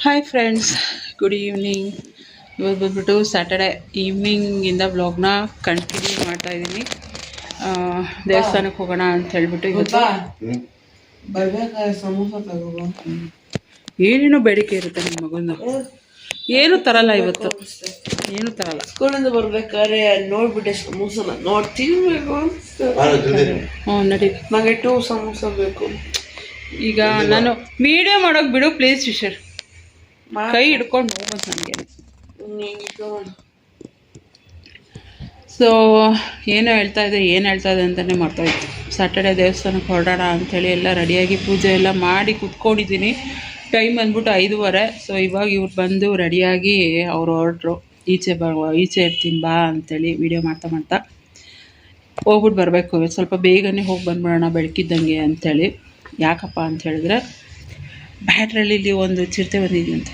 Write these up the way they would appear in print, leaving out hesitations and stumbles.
Hi friends, good evening. ಇವತ್ತು ಬಂದ್ಬಿಟ್ಟು Saturday ಈವ್ನಿಂಗಿಂದ ವ್ಲಾಗ್ನ ಕಂಟಿನ್ಯೂ ಮಾಡ್ತಾ ಇದ್ದೀನಿ. ದೇವಸ್ಥಾನಕ್ಕೆ ಹೋಗೋಣ ಅಂತ ಹೇಳ್ಬಿಟ್ಟು ಇವತ್ತು ಏನೇನೋ ಬೇಡಿಕೆ ಇರುತ್ತೆ ನಿಮ್ಮ ಮಗನ. ಏನು ತರಲ್ಲ ಇವತ್ತು, ಏನು ತರಲ್ಲ. ಸ್ಕೂಲಿಂದ ಬರ್ಬೇಕಾದ್ರೆ ನೋಡ್ಬಿಟ್ಟೆ ಸಮೋಸನ ನೋಡ್ತಿರ್ಬೇಕು. ನಡಿ, ನನಗೆ 2 ಸಮೋಸ ಬೇಕು. ಈಗ ನಾನು ವಿಡಿಯೋ ಮಾಡೋಕೆ ಬಿಡು ಪ್ಲೀಸ್ ವಿಶರ್. ಕೈ ಹಿಡ್ಕೊಂಡು ಹೋಗ್ಬೋದು ನನಗೆ. ಸೊ ಏನು ಹೇಳ್ತಾ ಇದೆ ಅಂತಲೇ ಮರ್ತೋಯ್ತು. ಸ್ಯಾಟರ್ಡೆ ದೇವಸ್ಥಾನಕ್ಕೆ ಹೊರಡೋಣ ಅಂಥೇಳಿ ಎಲ್ಲ ರೆಡಿಯಾಗಿ ಪೂಜೆ ಎಲ್ಲ ಮಾಡಿ ಕೂತ್ಕೊಂಡಿದ್ದೀನಿ. ಟೈಮ್ ಬಂದ್ಬಿಟ್ಟು 5:30. ಸೊ ಇವಾಗ ಇವ್ರು ಬಂದು ರೆಡಿಯಾಗಿ ಅವ್ರು ಹೊರಟ್ರು. ಈಚೆ ಇರ್ತೀನಿ ಬಾ ಅಂಥೇಳಿ ವೀಡಿಯೋ ಮಾಡ್ತಾ ಹೋಗ್ಬಿಟ್ಟು ಬರಬೇಕು. ಸ್ವಲ್ಪ ಬೇಗನೆ ಹೋಗಿ ಬಂದ್ಬಿಡೋಣ ಬೆಳಕಿದ್ದಂಗೆ ಅಂಥೇಳಿ. ಯಾಕಪ್ಪ ಅಂತ ಹೇಳಿದ್ರೆ ಬ್ಯಾಟ್ರಳ್ಳಿಲಿ ಒಂದು ಚಿರತೆ ಬಂದಿದೆಯಂತೆ.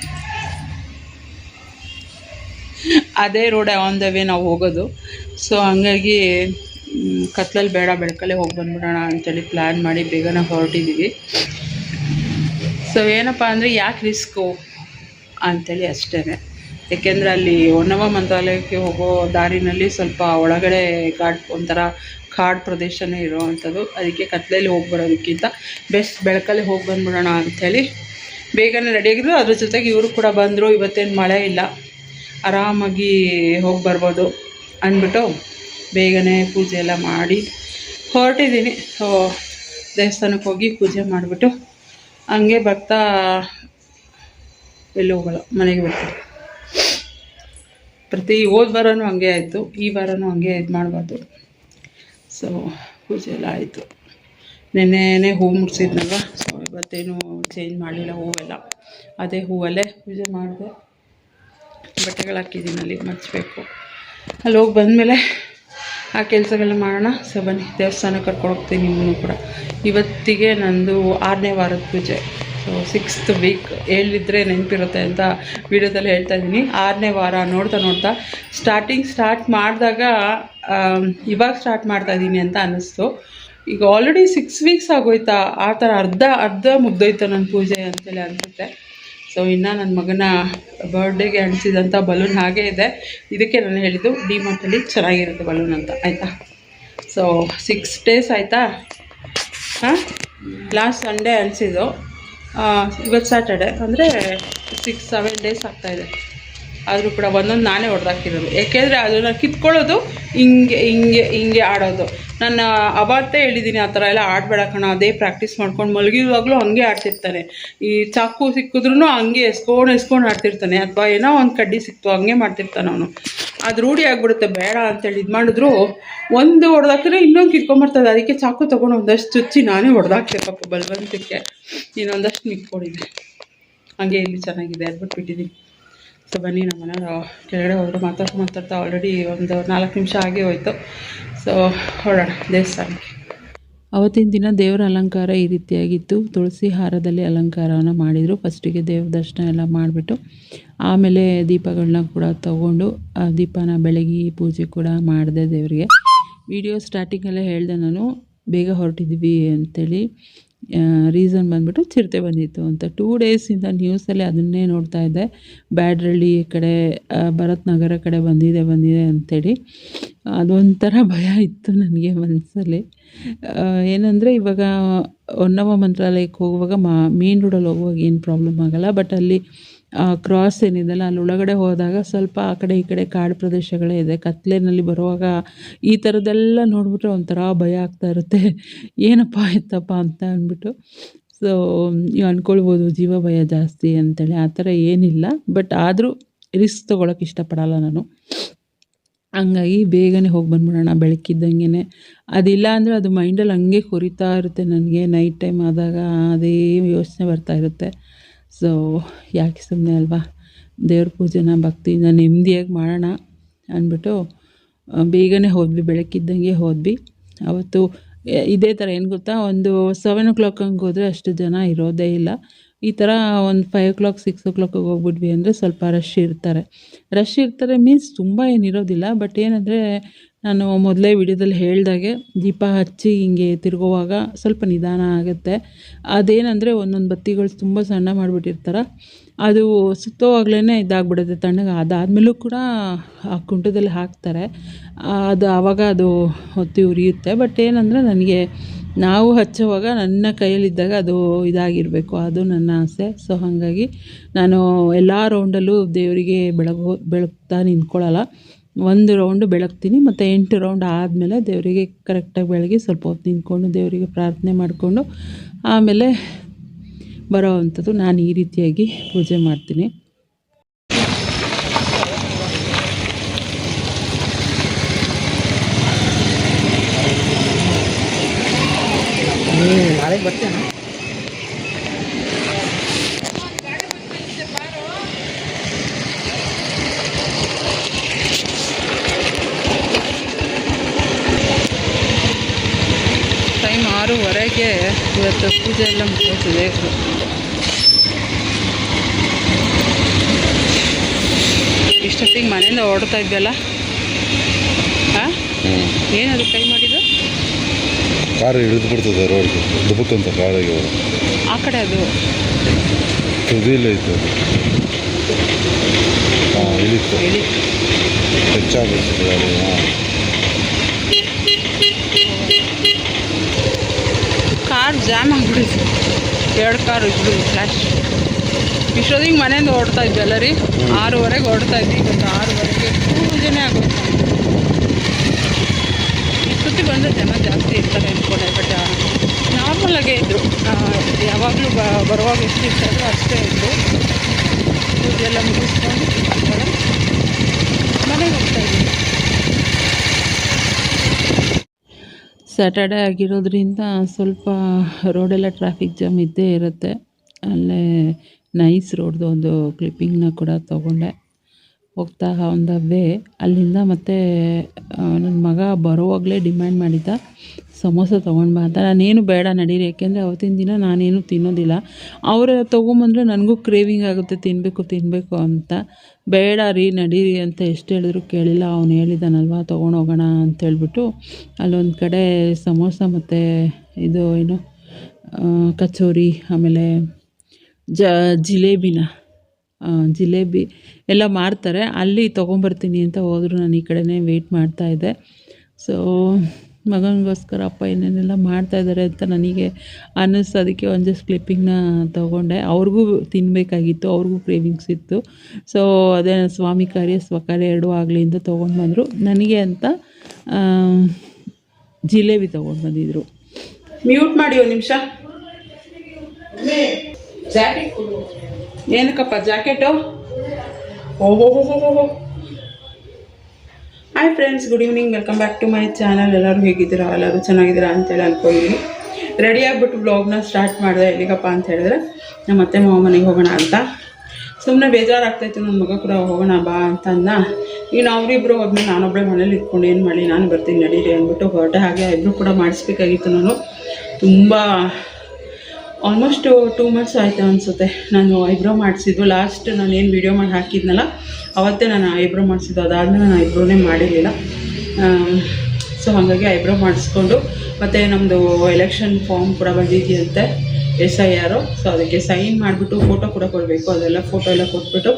ಅದೇ ರೋಡ್ ಆನ್ ದ ವೇ ನಾವು ಹೋಗೋದು. ಸೊ ಹಂಗಾಗಿ ಕತ್ಲಲ್ಲಿ ಬೇಡ, ಬೆಳಕಲ್ಲೇ ಹೋಗಿ ಬಂದ್ಬಿಡೋಣ ಅಂಥೇಳಿ ಪ್ಲ್ಯಾನ್ ಮಾಡಿ ಬೇಗನೆ ಹೊರಟಿದ್ದೀವಿ. ಸೊ ಏನಪ್ಪ ಅಂದರೆ ಯಾಕೆ ರಿಸ್ಕು ಅಂಥೇಳಿ ಅಷ್ಟೇ. ಏಕೆಂದರೆ ಅಲ್ಲಿ ಹೊನ್ನವ ಮಂತ್ರಾಲಯಕ್ಕೆ ಹೋಗೋ ದಾರಿನಲ್ಲಿ ಸ್ವಲ್ಪ ಒಳಗಡೆ ಒಂಥರ ಕಾಡು ಪ್ರದೇಶನೇ ಇರೋವಂಥದ್ದು. ಅದಕ್ಕೆ ಕತ್ಲಲ್ಲಿ ಹೋಗಿ ಬರೋದಕ್ಕಿಂತ ಬೆಸ್ಟ್ ಬೆಳಕಲ್ಲಿ ಹೋಗಿ ಬಂದ್ಬಿಡೋಣ ಅಂಥೇಳಿ ಬೇಗನೆ ರೆಡಿಯಾಗಿದ್ರು. ಅದ್ರ ಜೊತೆಗೆ ಇವರು ಕೂಡ ಬಂದರು. ಇವತ್ತೇನು ಮಳೆ ಇಲ್ಲ, ಆರಾಮಾಗಿ ಹೋಗಿ ಬರ್ಬೋದು ಅಂದ್ಬಿಟ್ಟು ಬೇಗನೆ ಪೂಜೆ ಎಲ್ಲ ಮಾಡಿ ಹೊರಟಿದ್ದೀನಿ. ಸೊ ದೇವಸ್ಥಾನಕ್ಕೆ ಹೋಗಿ ಪೂಜೆ ಮಾಡಿಬಿಟ್ಟು ಹಂಗೆ ಬರ್ತಾ ಎಲ್ಲೂ ಹೋಗಲ್ಲ, ಮನೆಗೆ ಬರ್ತೀನಿ. ಹೋದ ವಾರನೂ ಹಂಗೆ ಆಯಿತು, ಈ ವಾರನೂ ಹಂಗೆ ಇದು ಮಾಡಬಾರ್ದು. ಸೊ ಪೂಜೆ ಎಲ್ಲ ಆಯಿತು. ನೆನ್ನೆನೇ ಹೂವು ಮುಡಿಸಿದ್ನಲ್ವ. ಸೊ ಇವತ್ತೇನು ಚೇಂಜ್ ಮಾಡಲಿಲ್ಲ, ಹೂವೆಲ್ಲ ಅದೇ ಹೂವಲ್ಲೇ ಪೂಜೆ ಮಾಡಿದೆ. ಬಟ್ಟೆಗಳು ಹಾಕಿದ್ದೀನಿ, ಅಲ್ಲಿ ಮರ್ಚಬೇಕು. ಅಲ್ಲಿ ಹೋಗಿ ಬಂದಮೇಲೆ ಆ ಕೆಲಸಗಳನ್ನ ಮಾಡೋಣ. ಸೊ ಬನ್ನಿ, ದೇವಸ್ಥಾನಕ್ಕೆ ಕರ್ಕೊಂಡು ಹೋಗ್ತೀನಿ ನಿಮ್ಮನ್ನು ಕೂಡ. ಇವತ್ತಿಗೆ ನಂದು 6ನೇ ವಾರದ ಪೂಜೆ. ಸೊ 6th ವೀಕ್ ಹೇಳಿದ್ರೆ ನೆನಪಿರುತ್ತೆ ಅಂತ ವೀಡಿಯೋದಲ್ಲಿ ಹೇಳ್ತಾ ಇದ್ದೀನಿ. 6ನೇ ವಾರ ನೋಡ್ತಾ ಸ್ಟಾರ್ಟ್ ಮಾಡಿದಾಗ ಇವಾಗ ಸ್ಟಾರ್ಟ್ ಮಾಡ್ತಾ ಇದ್ದೀನಿ ಅಂತ ಅನ್ನಿಸ್ತು. ಈಗ ಆಲ್ರೆಡಿ 6 ವೀಕ್ಸ್ ಆಗೋಯ್ತಾ, ಆ ಥರ ಅರ್ಧ ಮುಗ್ದೋಯ್ತು ನನ್ನ ಪೂಜೆ ಅಂತೇಳಿ ಅನಿಸುತ್ತೆ. ಸೊ ಇನ್ನು ನನ್ನ ಮಗನ ಬರ್ಡೇಗೆ ಅಂಟಿಸಿದಂಥ ಬಲೂನ್ ಹಾಗೇ ಇದೆ. ಇದಕ್ಕೆ ನಾನು ಹೇಳಿದ್ದು ಡಿಮಾರ್ಟಲ್ಲಿ ಚೆನ್ನಾಗಿರುತ್ತೆ ಬಲೂನ್ ಅಂತ, ಆಯಿತಾ. ಸೊ 6 ಡೇಸ್ ಆಯಿತಾ. ಲಾಸ್ಟ್ ಸಂಡೇ ಅನಿಸಿದ್ದು, ಇವತ್ತು ಸ್ಯಾಟರ್ಡೆ ಅಂದರೆ 6-7 ಡೇಸ್ ಆಗ್ತಾಯಿದೆ. ಆದರೂ ಕೂಡ ಒಂದೊಂದು ನಾನೇ ಹೊಡೆದಾಕಿರೋದು. ಏಕೆಂದರೆ ಅದನ್ನು ಕಿತ್ಕೊಳ್ಳೋದು ಹಿಂಗೆ ಆಡೋದು. ನಾನು ಅವತ್ತೇ ಹೇಳಿದ್ದೀನಿ, ಆ ಥರ ಎಲ್ಲ ಆಡಬೇಡ ಕಣ, ಅದೇ ಪ್ರಾಕ್ಟೀಸ್ ಮಾಡ್ಕೊಂಡು ಮಲಗಿರುವಾಗಲೂ ಹಂಗೆ ಆಡ್ತಿರ್ತಾನೆ. ಈ ಚಾಕು ಸಿಕ್ಕಿದ್ರೂ ಹಂಗೆ ಎಸ್ಕೊಂಡು ಆಡ್ತಿರ್ತಾನೆ. ಅಥವಾ ಏನೋ ಒಂದು ಕಡ್ಡಿ ಸಿಕ್ತು ಹಂಗೆ ಮಾಡ್ತಿರ್ತಾನೆ ಅವನು. ಅದು ರೂಢಿ ಆಗಿಬಿಡುತ್ತೆ. ಬೇಡ ಅಂತೇಳಿ ಇದು ಮಾಡಿದ್ರು ಒಂದು ಹೊಡೆದಾಕಿದ್ರೆ ಇನ್ನೊಂದು ಕಿತ್ಕೊಂಬರ್ತದೆ. ಅದಕ್ಕೆ ಚಾಕು ತೊಗೊಂಡು ಒಂದಷ್ಟು ಚುಚ್ಚಿ ನಾನೇ ಹೊಡೆದಾಕ್ತೆ ಪಾಪ ಬಲವಂತಕ್ಕೆ. ಇನ್ನೊಂದಷ್ಟು ಮಿಕ್ಕೊಂಡಿದ್ದೆ, ಹಂಗೆ ಇಲ್ಲಿ ಚೆನ್ನಾಗಿದೆ ಬಿಟ್ಟಿದ್ದೀನಿ. ಸೊ ಬನ್ನಿ, ನಮ್ಮ ಮನೆಯವರು ಕೆಳಗಡೆ ಹೋದರು. ಮಾತಾಡ್ತಾ ಆಲ್ರೆಡಿ ಒಂದು 4 ನಿಮಿಷ ಆಗೇ ಹೋಯ್ತು. ಸೊ ಹೊರಡೋಣ ದೇವಸ್ಥಾನಕ್ಕೆ. ಅವತ್ತಿನ ದಿನ ದೇವರ ಅಲಂಕಾರ ಈ ರೀತಿಯಾಗಿತ್ತು. ತುಳಸಿ ಹಾರದಲ್ಲಿ ಅಲಂಕಾರವನ್ನು ಮಾಡಿದರು. ಫಸ್ಟಿಗೆ ದೇವ್ರ ದರ್ಶನ ಎಲ್ಲ ಮಾಡಿಬಿಟ್ಟು ಆಮೇಲೆ ದೀಪಗಳನ್ನ ಕೂಡ ತಗೊಂಡು ದೀಪನ ಬೆಳಗಿ ಪೂಜೆ ಕೂಡ ಮಾಡಿದೆ ದೇವರಿಗೆ. ವಿಡಿಯೋ ಸ್ಟಾರ್ಟಿಂಗಲ್ಲೇ ಹೇಳಿದೆ ನಾನು, ಬೇಗ ಹೊರಟಿದ್ವಿ ಅಂಥೇಳಿ. ರೀಸನ್ ಬಂದ್ಬಿಟ್ಟು ಚಿರತೆ ಬಂದಿತ್ತು ಅಂತ. 2 ಡೇಸಿಂದ ನ್ಯೂಸಲ್ಲಿ ಅದನ್ನೇ ನೋಡ್ತಾ ಇದ್ದೆ. ಬ್ಯಾಡ್ರಳ್ಳಿ ಕಡೆ, ಭರತ್ ನಗರ ಕಡೆ ಬಂದಿದೆ ಅಂಥೇಳಿ. ಅದೊಂಥರ ಭಯ ಇತ್ತು ನನಗೆ ಮನಸ್ಸಲ್ಲಿ. ಏನಂದರೆ ಇವಾಗ ಹೊನ್ನವ ಮಂತ್ರಾಲಯಕ್ಕೆ ಹೋಗುವಾಗ ಮೇನ್ ರೋಡಲ್ಲಿ ಹೋಗುವಾಗ ಏನು ಪ್ರಾಬ್ಲಮ್ ಆಗೋಲ್ಲ. ಬಟ್ ಅಲ್ಲಿ ಕ್ರಾಸ್ ಏನಿದೆಯಲ್ಲ, ಅಲ್ಲಿ ಒಳಗಡೆ ಹೋದಾಗ ಸ್ವಲ್ಪ ಆ ಕಡೆ ಈ ಕಡೆ ಕಾಡು ಪ್ರದೇಶಗಳೇ ಇದೆ. ಕತ್ಲೆಯಲ್ಲಿ ಬರುವಾಗ ಈ ಥರದ್ದೆಲ್ಲ ನೋಡಿಬಿಟ್ರೆ ಒಂಥರ ಭಯ ಆಗ್ತಾ ಇರುತ್ತೆ. ಏನಪ್ಪ ಆಯ್ತಪ್ಪ ಅಂತ ಅಂದ್ಬಿಟ್ಟು. ಸೊ ನೀವು ಅಂದ್ಕೊಳ್ಬೋದು ಜೀವ ಭಯ ಜಾಸ್ತಿ ಅಂತೇಳಿ. ಆ ಥರ ಏನಿಲ್ಲ. ಬಟ್ ಆದರೂ ರಿಸ್ಕ್ ತೊಗೊಳಕ್ಕೆ ಇಷ್ಟಪಡಲ್ಲ ನಾನು. ಹಂಗಾಗಿ ಬೇಗನೆ ಹೋಗಿ ಬಂದ್ಬಿಡೋಣ ಬೆಳಕಿದ್ದಂಗೆ. ಅದಿಲ್ಲ ಅಂದರೆ ಅದು ಮೈಂಡಲ್ಲಿ ಹಂಗೆ ಕೊರಿತಾ ಇರುತ್ತೆ ನನಗೆ. ನೈಟ್ ಟೈಮ್ ಆದಾಗ ಅದೇ ಯೋಚನೆ ಬರ್ತಾ ಇರುತ್ತೆ. ಸೊ ಯಾಕೆ ಸುಮ್ಮನೆ ಅಲ್ವಾ, ದೇವ್ರ ಪೂಜೆನ ಭಕ್ತಿಯಿಂದ ನೆಮ್ಮದಿಯಾಗಿ ಮಾಡೋಣ ಅಂದ್ಬಿಟ್ಟು ಬೇಗನೆ ಹೋದ್ವಿ. ಬೆಳಕಿದ್ದಂಗೆ ಹೋದ್ವಿ. ಅವತ್ತು ಇದೇ ಥರ ಏನು ಗೊತ್ತಾ, ಒಂದು 7 o'clock ಹಂಗೆ ಹೋದರೆ ಅಷ್ಟು ಜನ ಇರೋದೇ ಇಲ್ಲ. ಈ ಥರ ಒಂದು 5 o'clock 6 o'clock ಹೋಗ್ಬಿಟ್ವಿ ಅಂದರೆ ಸ್ವಲ್ಪ ರಶ್ ಇರ್ತಾರೆ ಮೀನ್ಸ್ ತುಂಬ ಏನಿರೋದಿಲ್ಲ. ಬಟ್ ಏನಂದರೆ ನಾನು ಮೊದಲೇ ವಿಡಿಯೋದಲ್ಲಿ ಹೇಳ್ದಾಗೆ ದೀಪ ಹಚ್ಚಿ ಹಿಂಗೆ ತಿರುಗುವಾಗ ಸ್ವಲ್ಪ ನಿಧಾನ ಆಗುತ್ತೆ. ಅದೇನಂದರೆ ಒಂದೊಂದು ಬತ್ತಿಗಳು ತುಂಬ ಸಣ್ಣ ಮಾಡಿಬಿಟ್ಟಿರ್ತಾರೆ, ಅದು ಸುತ್ತೋವಾಗಲೇ ಇದಾಗ್ಬಿಡುತ್ತೆ ತಣ್ಣಗೆ. ಅದಾದಮೇಲೂ ಕೂಡ ಆ ಕುಂಟದಲ್ಲಿ ಹಾಕ್ತಾರೆ, ಅದು ಆವಾಗ ಅದು ಹೊತ್ತಿ ಉರಿಯುತ್ತೆ. ಬಟ್ ಏನಂದರೆ ನನಗೆ ನಾವು ಹಚ್ಚೋವಾಗ ನನ್ನ ಕೈಯಲ್ಲಿದ್ದಾಗ ಅದು ಇದಾಗಿರಬೇಕು, ಅದು ನನ್ನ ಆಸೆ. ಸೊ ಹಾಗಾಗಿ ನಾನು ಎಲ್ಲ ರೌಂಡಲ್ಲೂ ದೇವರಿಗೆ ಬೆಳಗ್ತಾ ನಿಂತ್ಕೊಳ್ಳಲ್ಲ. 1 ರೌಂಡು ಬೆಳಗ್ತೀನಿ, ಮತ್ತು 8 ರೌಂಡ್ ಆದಮೇಲೆ ದೇವರಿಗೆ ಕರೆಕ್ಟಾಗಿ ಬೆಳಗ್ಗೆ ಸ್ವಲ್ಪ ಹೊತ್ತು ನಿಂತ್ಕೊಂಡು ದೇವರಿಗೆ ಪ್ರಾರ್ಥನೆ ಮಾಡಿಕೊಂಡು ಆಮೇಲೆ ಬರೋ ಅಂಥದ್ದು ನಾನು ಈ ರೀತಿಯಾಗಿ ಪೂಜೆ ಮಾಡ್ತೀನಿ. ನಾಳೆಗೆ ಬರ್ತೇನೆ. ಟೈಮ್ 6:30ಗೆ ಇವತ್ತು ಪೂಜೆ ಎಲ್ಲ ಮುಗಿಸ್ತಿದೆ. ಇಷ್ಟೊತ್ತಿಗೆ ಮನೆಯಿಂದ ಓಡ್ತಾ ಇದ್ವಲ್ಲ. ಹಾಂ, ಏನದು ಕೈ ಮಾಡಿದ್ದು? ಕಾರು ಇಳಿದು ಬಿಡ್ತದೆ ರೋಡ್ಗೆ, ದುಬುತ್ತಂತ ಕಾರಿಗೆ. ಆ ಕಡೆ ಅದು ತುದಿಲ್ಲ ಇತ್ತು, ಹಾಂ ಇಳಿತು, ಹೆಚ್ಚಾಗ್ಬಿಡ್ತದೆ ಗಾಡಿ. ಕಾರ್ ಜಾಮ್ ಆಗಿಬಿಡಿತು, 2 ಕಾರು ಇದ್ದು ಫ್ಲ್ಯಾಶ್. ಇಷ್ಟೊತ್ತಿಗೆ ಮನೆಯಿಂದ ಓಡ್ತಾ ಇದ್ವಲ್ಲ ರೀ, 6:30ಗೆ ಓಡ್ತಾ ಇದ್ವಿ. ಇವತ್ತು 6:30ಗೆ ಪೂಜೆನೇ ಆಗುತ್ತೆ. ಇಷ್ಟೊತ್ತಿಗೆ ಬಂದರೆ ಜನ ಜಾಸ್ತಿ ಇರ್ತಾರೆ ಅಂದ್ಕೊಂಡೆ, ಬಟ್ ನಾರ್ಮಲಾಗೇ ಇದ್ದರು. ಯಾವಾಗಲೂ ಬರುವಾಗ ಎಷ್ಟು ಇರ್ತಾರೋ ಅಷ್ಟೇ ಇದ್ದರು. ಪೂಜೆ ಎಲ್ಲ ಮುಗಿಸ್ಕೊಂಡು ಮನೆಗೆ ಹೋಗ್ತಾಯಿದ್ವಿ. ಸ್ಯಾಟರ್ಡೇ ಆಗಿರೋದ್ರಿಂದ ಸ್ವಲ್ಪ ರೋಡೆಲ್ಲ ಟ್ರಾಫಿಕ್ ಜಾಮ್ ಇದ್ದೇ ಇರುತ್ತೆ. ಅಲ್ಲೇ ನೈಸ್ ರೋಡ್ದು ಒಂದು ಕ್ಲಿಪ್ಪಿಂಗ್ನ ಕೂಡ ತೊಗೊಂಡೆ. ಹೋಗ್ತಾ ಆನ್ ದ ವೇ ಅಲ್ಲಿಂದ ಮತ್ತೆ ನನ್ನ ಮಗ ಬರೋವಾಗಲೇ ಡಿಮ್ಯಾಂಡ್ ಮಾಡಿದ್ದ ಸಮೋಸ ತೊಗೊಂಡು ಬಾ ಅಂತ. ನಾನೇನು ಬೇಡ ನಡೀರಿ, ಯಾಕೆಂದರೆ ಅವತ್ತಿನ ದಿನ ನಾನೇನು ತಿನ್ನೋದಿಲ್ಲ. ಅವರೇ ತೊಗೊಂಬಂದರೆ ನನಗೂ ಕ್ರೇವಿಂಗ್ ಆಗುತ್ತೆ ತಿನ್ನಬೇಕು ಅಂತ. ಬೇಡ ರೀ ನಡೀರಿ ಅಂತ ಎಷ್ಟು ಹೇಳಿದ್ರು ಕೇಳಿಲ್ಲ. ಅವನು ಹೇಳಿದಾನಲ್ವ ತೊಗೊಂಡೋಗೋಣ ಅಂತೇಳ್ಬಿಟ್ಟು ಅಲ್ಲೊಂದು ಕಡೆ ಸಮೋಸ ಮತ್ತು ಇದು ಏನು ಕಚೋರಿ, ಆಮೇಲೆ ಜಿಲೇಬಿ ಎಲ್ಲ ಮಾರ್ತಾರೆ, ಅಲ್ಲಿ ತೊಗೊಂಬರ್ತೀನಿ ಅಂತ ಹೋದರು. ನಾನು ಈ ಕಡೆನೇ ವೆಯ್ಟ್ ಮಾಡ್ತಾಯಿದ್ದೆ. ಸೊ ಮಗನಿಗೋಸ್ಕರ ಅಪ್ಪ ಏನೇನೆಲ್ಲ ಮಾಡ್ತಾಯಿದ್ದಾರೆ ಅಂತ ನನಗೆ ಅನ್ನಿಸ್ತು. ಅದಕ್ಕೆ ಒಂದು ಜಸ್ಟ್ ಕ್ಲಿಪ್ಪಿಂಗ್ನ ತೊಗೊಂಡೆ. ಅವ್ರಿಗೂ ತಿನ್ನಬೇಕಾಗಿತ್ತು, ಅವ್ರಿಗೂ ಕ್ರೇವಿಂಗ್ಸ್ ಇತ್ತು. ಸೊ ಅದೇ ಸ್ವಾಮಿ ಕಾರ್ಯ ಸ್ವಕಾರ್ಯ 2 ಆಗಲಿ ಅಂತ ತೊಗೊಂಡು ಬಂದರು. ನನಗೆ ಅಂತ ಜಿಲೇಬಿ ತೊಗೊಂಡು ಬಂದಿದ್ರು. ಮ್ಯೂಟ್ ಮಾಡಿ ಒಂದು ನಿಮಿಷ. ಜಾಕೆಟ್ ಏನಕ್ಕಪ್ಪ ಜಾಕೆಟು? ಓಹೋ. Hi friends, good evening, welcome back to my channel. ಎಲ್ಲರೂ ಹೇಗಿದ್ದೀರಾ? ಎಲ್ಲರೂ ಚೆನ್ನಾಗಿದ್ದೀರಾ ಅಂತೇಳಿ ಅಂದ್ಕೊಂಡಿದ್ದೀನಿ. ರೆಡಿ ಆಗಿಬಿಟ್ಟು ಬ್ಲಾಗ್ನ ಸ್ಟಾರ್ಟ್ ಮಾಡಿದೆ. ಎಲ್ಲಿಗಪ್ಪ ಅಂತ ಹೇಳಿದ್ರೆ ನಮ್ಮ ಅತ್ತೆ ಮಾವ ಮನೆಗೆ ಹೋಗೋಣ ಅಂತ. ಸುಮ್ಮನೆ ಬೇಜಾರಾಗ್ತಾಯಿತ್ತು, ನನ್ನ ಮಗ ಕೂಡ ಹೋಗೋಣ ಬಾ ಅಂತ ಅಂದ. ಈಗ ಅವರಿಬ್ಬರು ಹೋದ್ಮೇಲೆ ನಾನೊಬ್ಬಳೇ ಮನೇಲಿ ಇಟ್ಕೊಂಡು ಏನು ಮಾಡಿ, ನಾನು ಬರ್ತೀನಿ ನಡೀರಿ ಅಂದ್ಬಿಟ್ಟು ಹೊರಟೆ. ಹಾಗೆ ಇಬ್ಬರು ಕೂಡ ಮಾಡಿಸ್ಬೇಕಾಗಿತ್ತು. ನಾನು ತುಂಬ ಆಲ್ಮೋಸ್ಟ್ 2 months ಆಯಿತು ಅನಿಸುತ್ತೆ ನಾನು ಐಬ್ರೋ ಮಾಡಿಸಿದ್ದು. ಲಾಸ್ಟ್ ನಾನು ಏನು ವೀಡಿಯೋ ಮಾಡಿ ಹಾಕಿದ್ನಲ್ಲ ಅವತ್ತೇ ನಾನು ಐಬ್ರೋ ಮಾಡಿಸಿದ್ದು. ಅದಾದಮೇಲೆ ನಾನು ಐಬ್ರೋನೇ ಮಾಡಿರಲಿಲ್ಲ. ಸೊ ಹಾಗಾಗಿ ಐಬ್ರೋ ಮಾಡಿಸ್ಕೊಂಡು, ಮತ್ತು ನಮ್ಮದು ಎಲೆಕ್ಷನ್ ಫಾರ್ಮ್ ಕೂಡ ಬಂದಿದೆಯಂತೆ SIR. ಸೊ ಅದಕ್ಕೆ ಸೈನ್ ಮಾಡಿಬಿಟ್ಟು ಫೋಟೋ ಕೂಡ ಕೊಡಬೇಕು. ಅದೆಲ್ಲ ಫೋಟೋ ಎಲ್ಲ ಕೊಟ್ಬಿಟ್ಟು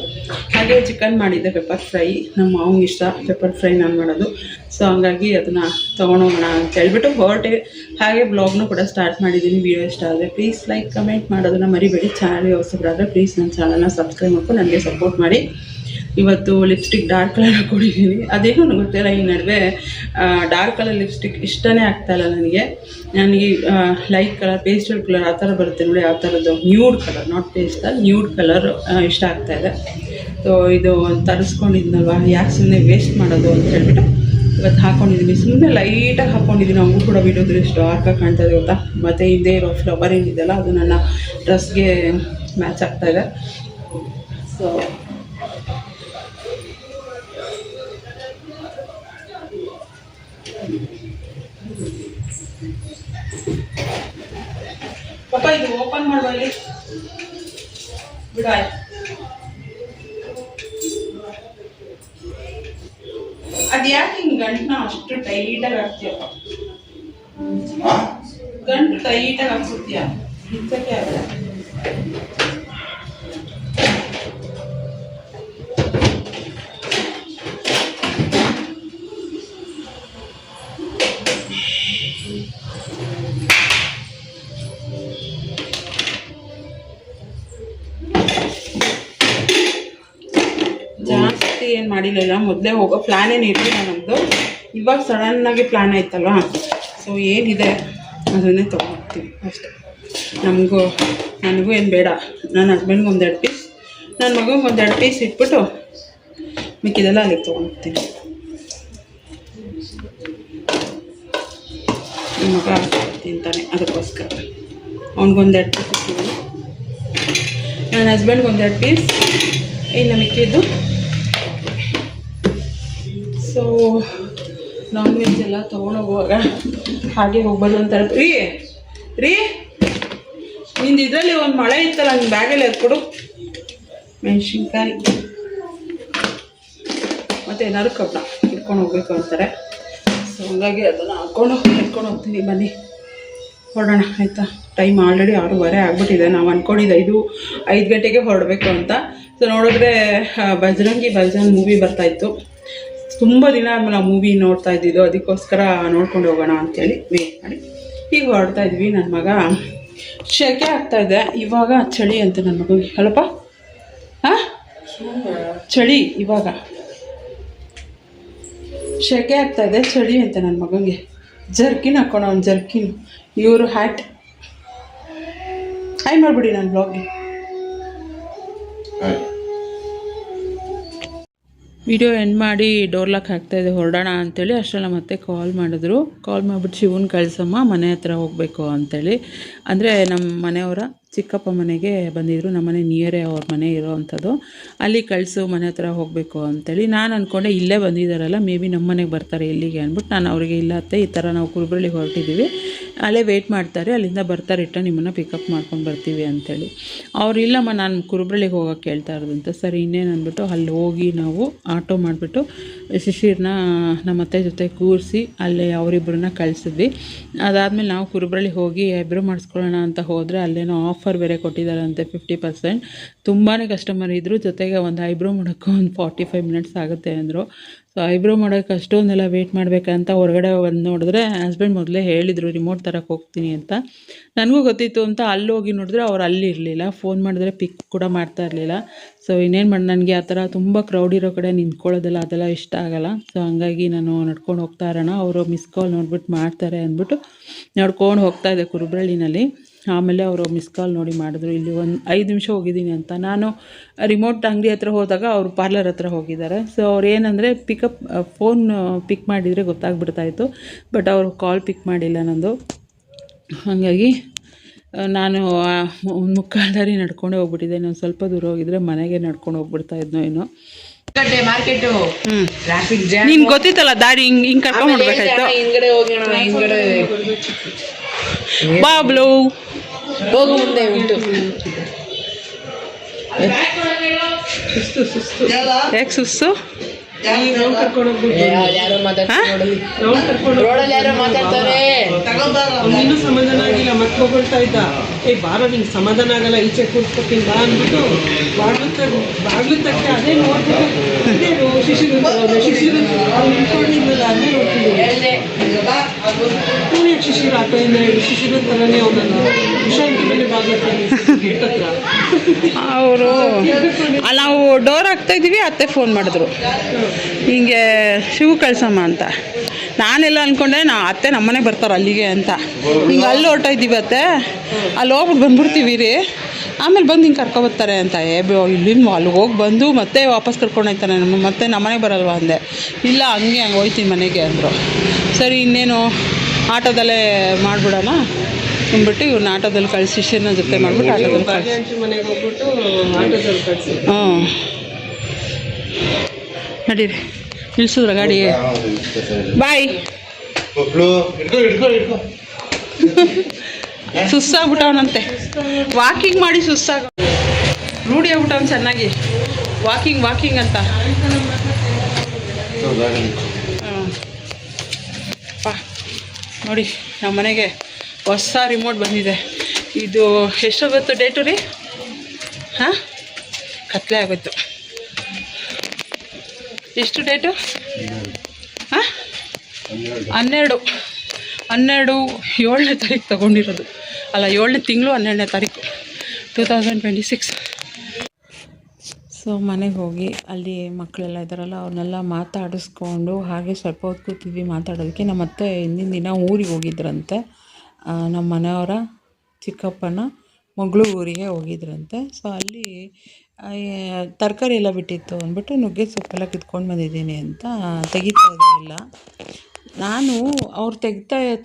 ಹಾಗೆ ಚಿಕನ್ ಮಾಡಿದ್ದೆ, ಪೆಪ್ಪರ್ ಫ್ರೈ. ನಮ್ಮ ಮಾವಂಗೆ ಇಷ್ಟ ಪೆಪ್ಪರ್ ಫ್ರೈ ನಾನು ಮಾಡೋದು. ಸೊ ಹಂಗಾಗಿ ಅದನ್ನು ತೊಗೊಂಡೋಗೋಣ ಅಂತ ಹೇಳ್ಬಿಟ್ಟು ಹೊರಟೆ. ಹಾಗೆ ಬ್ಲಾಗ್ನೂ ಕೂಡ ಸ್ಟಾರ್ಟ್ ಮಾಡಿದ್ದೀನಿ. ವಿಡಿಯೋ ಇಷ್ಟ ಆದರೆ ಪ್ಲೀಸ್ ಲೈಕ್ ಕಮೆಂಟ್ ಮಾಡೋದನ್ನು ಮರಿಬೇಡಿ. ಚಾನಲ್ಗೆ ಹೊಸಬರಾದರೆ ಪ್ಲೀಸ್ ನನ್ನ ಚಾನಲ್ನ ಸಬ್ಸ್ಕ್ರೈಬ್ ಮಾಡ್ಕೊಂಡು ನನಗೆ ಸಪೋರ್ಟ್ ಮಾಡಿ. ಇವತ್ತು ಲಿಪ್ಸ್ಟಿಕ್ ಡಾರ್ಕ್ ಕಲರ್ ಹಾಕ್ಕೊಂಡಿದ್ದೀನಿ. ಅದೇನೋ ನನಗೆ ಗೊತ್ತಿಲ್ಲ, ಈ ನಡುವೆ ಡಾರ್ಕ್ ಕಲರ್ ಲಿಪ್ಸ್ಟಿಕ್ ಇಷ್ಟನೇ ಆಗ್ತಾಯಿಲ್ಲ ನನಗೆ. ಲೈಟ್ ಕಲರ್, ಪೇಸ್ಟಲ್ ಕಲರ್ ಆ ಥರ ಬರುತ್ತೆ ನೋಡಿ, ಆ ಥರದ್ದು nude colour, not pastel, nude colour ಇಷ್ಟ ಆಗ್ತಾಯಿದೆ. ಸೊ ಇದು ತರಿಸ್ಕೊಂಡಿದ್ನಲ್ವ, ಯಾಕೆ ಸುಮ್ಮನೆ ವೇಸ್ಟ್ ಮಾಡೋದು ಅಂತ ಹೇಳ್ಬಿಟ್ಟು ಇವತ್ತು ಹಾಕ್ಕೊಂಡಿದ್ದೀನಿ. ಸುಮ್ಮನೆ ಲೈಟಾಗಿ ಹಾಕ್ಕೊಂಡಿದ್ದೀನಿ. ಅವ್ರಿಗೂ ಕೂಡ ವಿಡಿಯೋದ್ರೆ ಎಷ್ಟು ಡಾರ್ಕಾಗಿ ಕಾಣ್ತಾಯಿದೆ ಗೊತ್ತಾ. ಮತ್ತು ಹಿಂದೆ ಇರೋ ಫ್ಲವರ್ ಏನಿದೆಯಲ್ಲ ಅದು ನನ್ನ ಡ್ರೆಸ್ಗೆ ಮ್ಯಾಚ್ ಆಗ್ತಾಯಿದೆ. ಸೊ ಪಾಪ ಇದು ಓಪನ್ ಮಾಡುವ ಇಲ್ಲಿ. ಬಿಡಾಯ್ತು. ಅದ್ಯಾಕೆ ಹಿಂಗೆ ಗಂಟನ್ನ ಅಷ್ಟು ಟೈಟಾಗಿ ಹಾಕ್ತೀಯಪ್ಪ? ಗಂಟು ಟೈಟಾಗಿ ಹಾಕ್ಬಿಡ್ತೀಯ, ಹಿಚ್ಚಕ್ಕೆ ಆಗಲ್ಲ. ಜಾಸ್ತಿ ಏನು ಮಾಡಿಲ್ಲ, ಮೊದಲೇ ಹೋಗೋ ಪ್ಲ್ಯಾನ್ ಏನು ಇರಲಿಲ್ಲ ನಮ್ಮದು. ಇವಾಗ ಸಡನ್ನಾಗಿ ಪ್ಲ್ಯಾನ್ ಆಯ್ತಲ್ವ, ಸೊ ಏನಿದೆ ಅದನ್ನೇ ತೊಗೊಂಡ್ಬಿಡ್ತೀವಿ ಅಷ್ಟೇ. ನನಗೂ ಏನು ಬೇಡ, ನನ್ನ ಹಸ್ಬೆಂಡ್ಗೆ ಒಂದೆರಡು ಪೀಸ್, ನನ್ನ ಮಗಂಗೆ ಒಂದೆರಡು ಪೀಸ್ ಇಟ್ಬಿಟ್ಟು ಮಿಕ್ಕಿದೆಲ್ಲ ಅಲ್ಲಿಗೆ ತೊಗೊಂಡ್ಬಿಡ್ತೀನಿ. ನನ್ನ ಮಗ ತಿಂತಾನೆ, ಅದಕ್ಕೋಸ್ಕರ ಅವ್ನಿಗೊಂದೆರಡು ಪೀಸ್ ಇಟ್ಟಿದ್ದೀನಿ, ನನ್ನ ಹಸ್ಬೆಂಡ್ಗೆ ಒಂದೆರಡು ಪೀಸ್, ಇನ್ನು ಮಿಕ್ಕಿದ್ದು. ಸೊ ನಾನ್ ವೆಜ್ ಎಲ್ಲ ತೊಗೊಂಡೋಗುವಾಗ ಹಾಗೆ ಹೋಗ್ಬೋದು ಅಂತ ರೀ ನಿಂದು ಇದರಲ್ಲಿ ಒಂದು ಮಳೆ ಇತ್ತಲ್ಲ, ನನ್ನ ಬ್ಯಾಗಲ್ಲಿ ಅದು ಕೊಡು. ಮೆಣಸಿನ್ಕಾಯಿ ಮತ್ತು ಏನಾದ್ರು ಕಬ್ಬಣ ಇಟ್ಕೊಂಡು ಹೋಗ್ಬೇಕು ಅಂತಾರೆ. ಸೊ ಹಂಗಾಗಿ ಅದನ್ನು ಹಾಕ್ಕೊಂಡು ಇಟ್ಕೊಂಡು ಹೋಗ್ತೀನಿ. ಬನ್ನಿ ಹೊರಡೋಣ ಆಯಿತಾ. ಟೈಮ್ ಆಲ್ರೆಡಿ 6:30 ಆಗಿಬಿಟ್ಟಿದೆ. ನಾವು ಅಂದ್ಕೊಂಡಿದ್ದೆ 5 ಗಂಟೆಗೆ ಹೊರಡಬೇಕು ಅಂತ. ಸೊ ನೋಡಿದ್ರೆ ಬಜರಂಗಿ ಭಾಯಿಜಾನ್ ಮೂವಿ ಬರ್ತಾಯಿತ್ತು. ತುಂಬ ದಿನ ಆದಮೇಲೆ ಆ ಮೂವಿ ನೋಡ್ತಾ ಇದ್ದಿದ್ದು, ಅದಕ್ಕೋಸ್ಕರ ನೋಡ್ಕೊಂಡು ಹೋಗೋಣ ಅಂಥೇಳಿ ವೇಟ್ ಮಾಡಿ ಈಗ ಹೊರಡ್ತಾ ಇದ್ವಿ. ನನ್ನ ಮಗ ಶೆಕೆ ಆಗ್ತಾಯಿದೆ ಇವಾಗ, ಚಳಿ ಅಂತ ನನ್ನ ಮಗನಿಗೆ. ಅಲ್ಲಪ್ಪ ಹಾಂ, ಚಳಿ ಇವಾಗ ಶೆಕೆ ಆಗ್ತಾಯಿದೆ, ಚಳಿ ಅಂತ ನನ್ನ ಮಗನಿಗೆ. ಜರ್ಕಿನ್ ಹಾಕೋಣ, ಒಂದು ಜರ್ಕಿನ್, ಇವರು ಹ್ಯಾಟ್. ಹಾಯ್ ಮಾಡಿಬಿಡಿ ನನ್ನ ಬ್ಲಾಗ್ಗೆ. ವಿಡಿಯೋ ಎಂಡ್ ಮಾಡಿ ಡೋರ್ ಲಾಕ್ ಹಾಕ್ತಾಯಿದ್ದೆ ಹೊರಡೋಣ ಅಂಥೇಳಿ. ಅಷ್ಟೆಲ್ಲ ಮತ್ತೆ ಕಾಲ್ ಮಾಡಿದ್ರು. ಕಾಲ್ ಮಾಡಿಬಿಟ್ಟು ಶಿವನ್ ಕಳ್ಸಮ್ಮ, ಮನೆ ಹತ್ರ ಹೋಗಬೇಕು ಅಂಥೇಳಿ. ಅಂದರೆ ನಮ್ಮ ಮನೆಯವರ ಚಿಕ್ಕಪ್ಪ ಮನೆಗೆ ಬಂದಿದ್ದರು. ನಮ್ಮನೆ ನಿಯರೇ ಅವ್ರ ಮನೆ ಇರೋ ಅಂಥದ್ದು. ಅಲ್ಲಿ ಕಳಿಸು, ಮನೆ ಹತ್ರ ಹೋಗಬೇಕು ಅಂಥೇಳಿ. ನಾನು ಅಂದ್ಕೊಂಡೆ ಇಲ್ಲೇ ಬಂದಿದ್ದಾರಲ್ಲ, ಮೇ ಬಿ ನಮ್ಮ ಮನೆಗೆ ಬರ್ತಾರೆ ಇಲ್ಲಿಗೆ ಅಂದ್ಬಿಟ್ಟು ನಾನು ಅವರಿಗೆ ಇಲ್ಲ ಅತ್ತೆ, ಈ ಥರ ನಾವು ಕುರುಬಳ್ಳಿಗೆ ಹೊರಟಿದ್ದೀವಿ, ಅಲ್ಲೇ ವೆಯ್ಟ್ ಮಾಡ್ತಾರೆ, ಅಲ್ಲಿಂದ ಬರ್ತಾರೆ, ಇಟ್ಟ ನಿಮ್ಮನ್ನು ಪಿಕಪ್ ಮಾಡ್ಕೊಂಡು ಬರ್ತೀವಿ ಅಂಥೇಳಿ. ಅವ್ರು ಇಲ್ಲಮ್ಮ, ನಾನು ಕುರುಬಳ್ಳಿಗೆ ಹೋಗೋಕ್ಕೆ ಕೇಳ್ತಾ ಇರೋದಂತ. ಸರಿ ಇನ್ನೇನು ಅಂದ್ಬಿಟ್ಟು ಅಲ್ಲಿ ಹೋಗಿ ನಾವು ಆಟೋ ಮಾಡಿಬಿಟ್ಟು ಶಿಶಿರ್ನ ನಮ್ಮ ಅತ್ತೆ ಜೊತೆ ಕೂರಿಸಿ ಅಲ್ಲೇ ಅವರಿಬ್ಬರನ್ನ ಕಳಿಸಿದ್ವಿ. ಅದಾದಮೇಲೆ ನಾವು ಕುರುಬಳ್ಳಿಗೆ ಹೋಗಿ ಐಬ್ರೋ ಮಾಡಿಸ್ಕೊಳ್ಳೋಣ ಅಂತ ಹೋದರೆ ಅಲ್ಲೇನೋ ಆಫರ್ ಬೇರೆ ಕೊಟ್ಟಿದ್ದಾರಂತೆ 50%. ತುಂಬಾ ಕಸ್ಟಮರ್ ಇದ್ದರು. ಜೊತೆಗೆ ಒಂದು ಐಬ್ರೋ ಮಾಡೋಕ್ಕೆ ಒಂದು 45 ಮಿನಿಟ್ಸ್ ಆಗುತ್ತೆ ಅಂದರು. ಸೊ ಐಬ್ರೋ ಮಾಡೋಕ್ಕೆ ಅಷ್ಟೊಂದೆಲ್ಲ ವೆಯ್ಟ್ ಮಾಡಬೇಕಂತ ಹೊರಗಡೆ ಒಂದು ನೋಡಿದ್ರೆ ಹಸ್ಬೆಂಡ್ ಮೊದಲೇ ಹೇಳಿದರು ರಿಮೋಟ್ ತರಕ್ಕೆ ಹೋಗ್ತೀನಿ ಅಂತ. ನನಗೂ ಗೊತ್ತಿತ್ತು ಅಂತ ಅಲ್ಲಿ ಹೋಗಿ ನೋಡಿದ್ರೆ ಅವ್ರು ಅಲ್ಲಿ ಇರಲಿಲ್ಲ. ಫೋನ್ ಮಾಡಿದ್ರೆ ಪಿಕ್ ಕೂಡ ಮಾಡ್ತಾ ಇರಲಿಲ್ಲ. ಸೊ ಇನ್ನೇನು ಮಾಡಿ, ನನಗೆ ಆ ಥರ ತುಂಬ ಕ್ರೌಡ್ ಇರೋ ಕಡೆ ನಿಂತ್ಕೊಳ್ಳೋದೆಲ್ಲ ಅದೆಲ್ಲ ಇಷ್ಟ ಆಗೋಲ್ಲ. ಸೊ ಹಂಗಾಗಿ ನಾನು ನಡ್ಕೊಂಡು ಹೋಗ್ತಾ ಇರೋಣ, ಅವರು ಮಿಸ್ ಕಾಲ್ ನೋಡ್ಬಿಟ್ಟು ಮಾಡ್ತಾರೆ ಅಂದ್ಬಿಟ್ಟು ನಡ್ಕೊಂಡು ಹೋಗ್ತಾಯಿದ್ದೆ ಕುರುಬಳ್ಳಿನಲ್ಲಿ. ಆಮೇಲೆ ಅವರು ಮಿಸ್ ಕಾಲ್ ನೋಡಿ ಮಾಡಿದ್ರು. ಇಲ್ಲಿ ಒಂದು 5 ನಿಮಿಷ ಹೋಗಿದ್ದೀನಿ ಅಂತ. ನಾನು ರಿಮೋಟ್ ಅಂಗಡಿ ಹತ್ರ ಹೋದಾಗ ಅವರು ಪಾರ್ಲರ್ ಹತ್ರ ಹೋಗಿದ್ದಾರೆ. ಸೊ ಅವ್ರು ಏನಂದರೆ ಫೋನ್ ಪಿಕ್ ಮಾಡಿದರೆ ಗೊತ್ತಾಗ್ಬಿಡ್ತಾಯಿತ್ತು, ಬಟ್ ಅವರು ಕಾಲ್ ಪಿಕ್ ಮಾಡಿಲ್ಲ ನಂದು. ಹಾಗಾಗಿ ನಾನು ಮುಕ್ಕಾಲ್ದಾರಿ ನಡ್ಕೊಂಡೇ ಹೋಗ್ಬಿಟ್ಟಿದ್ದೆ. ನಾನು ಸ್ವಲ್ಪ ದೂರ ಹೋಗಿದ್ರೆ ಮನೆಗೆ ನಡ್ಕೊಂಡು ಹೋಗ್ಬಿಡ್ತಾ ಇದ್ನೋ ಏನೋ. Market traffic jam. ನಿನ್ಗೆ ಗೊತ್ತಿತ್ತಲ್ಲ ದಾರಿ ಹಿಂಗೆ ಕರ್ಕೊಂಡು ಹೋಗ್ಬೇಕಾಯ್ತು. ಹಿಂಗಡೆ ಹೋಗೋಣ, ಹಿಂಗಡೆ ಬಾಬ್ಲು ಹೋಗು, ಮುಂದೆ ಉಂಟು. ಯಾಕೆ ಸುಸ್ತು? ಯಾರೋ ಮಾತಾಡ್ತಾರೆ ರೋಡಲ್ಲಿ, ಯಾರೋ ಮಾತಾಡ್ತಾರೆ. ಇನ್ನೂ ಸಮಾಧಾನ ಆಗಿಲ್ಲ, ಮತ್ತೆ ಹೋಗ್ತಾ ಇದ್ದ. ಬಾರೋ ನಿಂಗೆ ಸಮಾಧಾನ ಆಗಲ್ಲ, ಈಚೆ ಕೂರ್ಸ್ಕೊತೀನಿ ಬಾ ಅಂದ್ಬಿಟ್ಟು ಬಾಗ್ಲು ತಟ್ಟೆ ಅದೇ ನೋಡ್ಬಿಟ್ಟು ಶಿಶಿರು ಅವ್ನು ನಿಂತ್ಕೊಂಡಿದ್ನಲ್ಲ ಅದೇ ನೋಡ್ತಿದ್ದೆ. ಶಿಶಿರು ಆಟ ಇಂದ ಹೇಳಿ ಶಿಶಿರು ಥರನೇ ಅವನನ್ನು ವಿಶಾಂತಿ ಮೇಲೆ ಬಾಗ್ಲು ಗೇಟ್ ಹತ್ರ ಅವರು ನಾವು ಡೋರ್ ಹಾಕ್ತಾ ಇದ್ದೀವಿ, ಅತ್ತೆ ಫೋನ್ ಮಾಡಿದ್ರು ಹಿಂಗೆ ಶಿವ ಕಳ್ಸಮ್ಮ ಅಂತ. ನಾನೆಲ್ಲ ಅಂದ್ಕೊಂಡೆ ಅತ್ತೆ ನಮ್ಮನೆ ಬರ್ತಾರೆ ಅಲ್ಲಿಗೆ ಅಂತ. ಹಿಂಗೆ ಅಲ್ಲಿ ಹೊರ್ಟಾ ಇದ್ದೀವಿ ಅತ್ತೆ, ಅಲ್ಲಿ ಹೋಗ್ಬಿಟ್ಟು ಬಂದ್ಬಿಡ್ತೀವಿ ರೀ, ಆಮೇಲೆ ಬಂದು ಹಿಂಗೆ ಕರ್ಕೊಬರ್ತಾರೆ ಅಂತ. ಇಲ್ಲಿಂದ ಅಲ್ಲಿ ಹೋಗಿ ಬಂದು ಮತ್ತೆ ವಾಪಸ್ ಕರ್ಕೊಂಡು ಹೋಗ್ತಾನೆ ಮತ್ತೆ ನಮ್ಮನೆಗೆ ಬರಲ್ವ ಅಂದೆ. ಇಲ್ಲ ಹಂಗೆ ಹೋಯ್ತೀನಿ ಮನೆಗೆ ಅಂದರು. ಸರಿ ಇನ್ನೇನು ಆಟೋದಲ್ಲೇ ಮಾಡಿಬಿಡೋಣ ಅಂದ್ಬಿಟ್ಟು ಇವ್ರನ್ನ ಆಟೋದಲ್ಲಿ ಕಳಿಸಿ ಶಿಷ್ಯನ ಜೊತೆ ಮಾಡಿಬಿಟ್ಟು ಆಟೋದಲ್ಲಿ ಕಳಿಸಿ ಮನೆಗೆ ಹೋಗ್ಬಿಟ್ಟು ಆಟೋದಲ್ಲಿ ಕಳಿಸಿ. ನಡೀರಿ, ನಿಲ್ಸಿದ್ರ ಗಾಡಿ. ಬಾಯ್. ಸುಸ್ತಾಗ್ಬಿಟ್ಟವನಂತೆ, ವಾಕಿಂಗ್ ಮಾಡಿ ಸುಸ್ತಾಗ. ರೂಢಿ ಆಗ್ಬಿಟ್ಟವ್ನು ಚೆನ್ನಾಗಿ ವಾಕಿಂಗ್ ಅಂತ. ನೋಡಿ ನಮ್ಮ ಮನೆಗೆ ಹೊಸ ರಿಮೋಟ್ ಬಂದಿದೆ. ಇದು ಎಷ್ಟೊತ್ತು ಡೇಟು ರೀ? ಹಾಂ, ಕತ್ಲೆ ಆಗೋಯ್ತು. ಎಷ್ಟು ಡೇಟು? ಹಾಂ, 12 7ನೇ ತಾರೀಕು ತೊಗೊಂಡಿರೋದು. ಅಲ್ಲ, 7ನೇ ತಿಂಗಳು 12ನೇ ತಾರೀಕು 2026. ಸೊ ಮನೆಗೆ ಹೋಗಿ ಅಲ್ಲಿ ಮಕ್ಕಳೆಲ್ಲ ಇದ್ದಾರಲ್ಲ ಅವ್ರನ್ನೆಲ್ಲ ಮಾತಾಡಿಸ್ಕೊಂಡು ಹಾಗೆ ಸ್ವಲ್ಪ ಹೊತ್ತು ಕೂತಿದ್ವಿ ಮಾತಾಡೋದಕ್ಕೆ. ನಮ್ಮ ಅತ್ತೆ ಹಿಂದಿನ ದಿನ ಊರಿಗೆ ಹೋಗಿದ್ರಂತೆ, ನಮ್ಮ ಮನೆಯವರ ಚಿಕ್ಕಪ್ಪನ ಮಗಳು ಊರಿಗೆ ಹೋಗಿದ್ರಂತೆ. ಸೊ ಅಲ್ಲಿ ತರಕಾರಿ ಎಲ್ಲ ಬಿಟ್ಟಿತ್ತು ಅಂದ್ಬಿಟ್ಟು ನುಗ್ಗೆ ಸೊಪ್ಪೆಲ್ಲ ಕಿತ್ಕೊಂಡು ಬಂದಿದ್ದೀನಿ ಅಂತ ತೆಗಿತಾ ಇರಲಿಲ್ಲ. ನಾನು ಅವ್ರು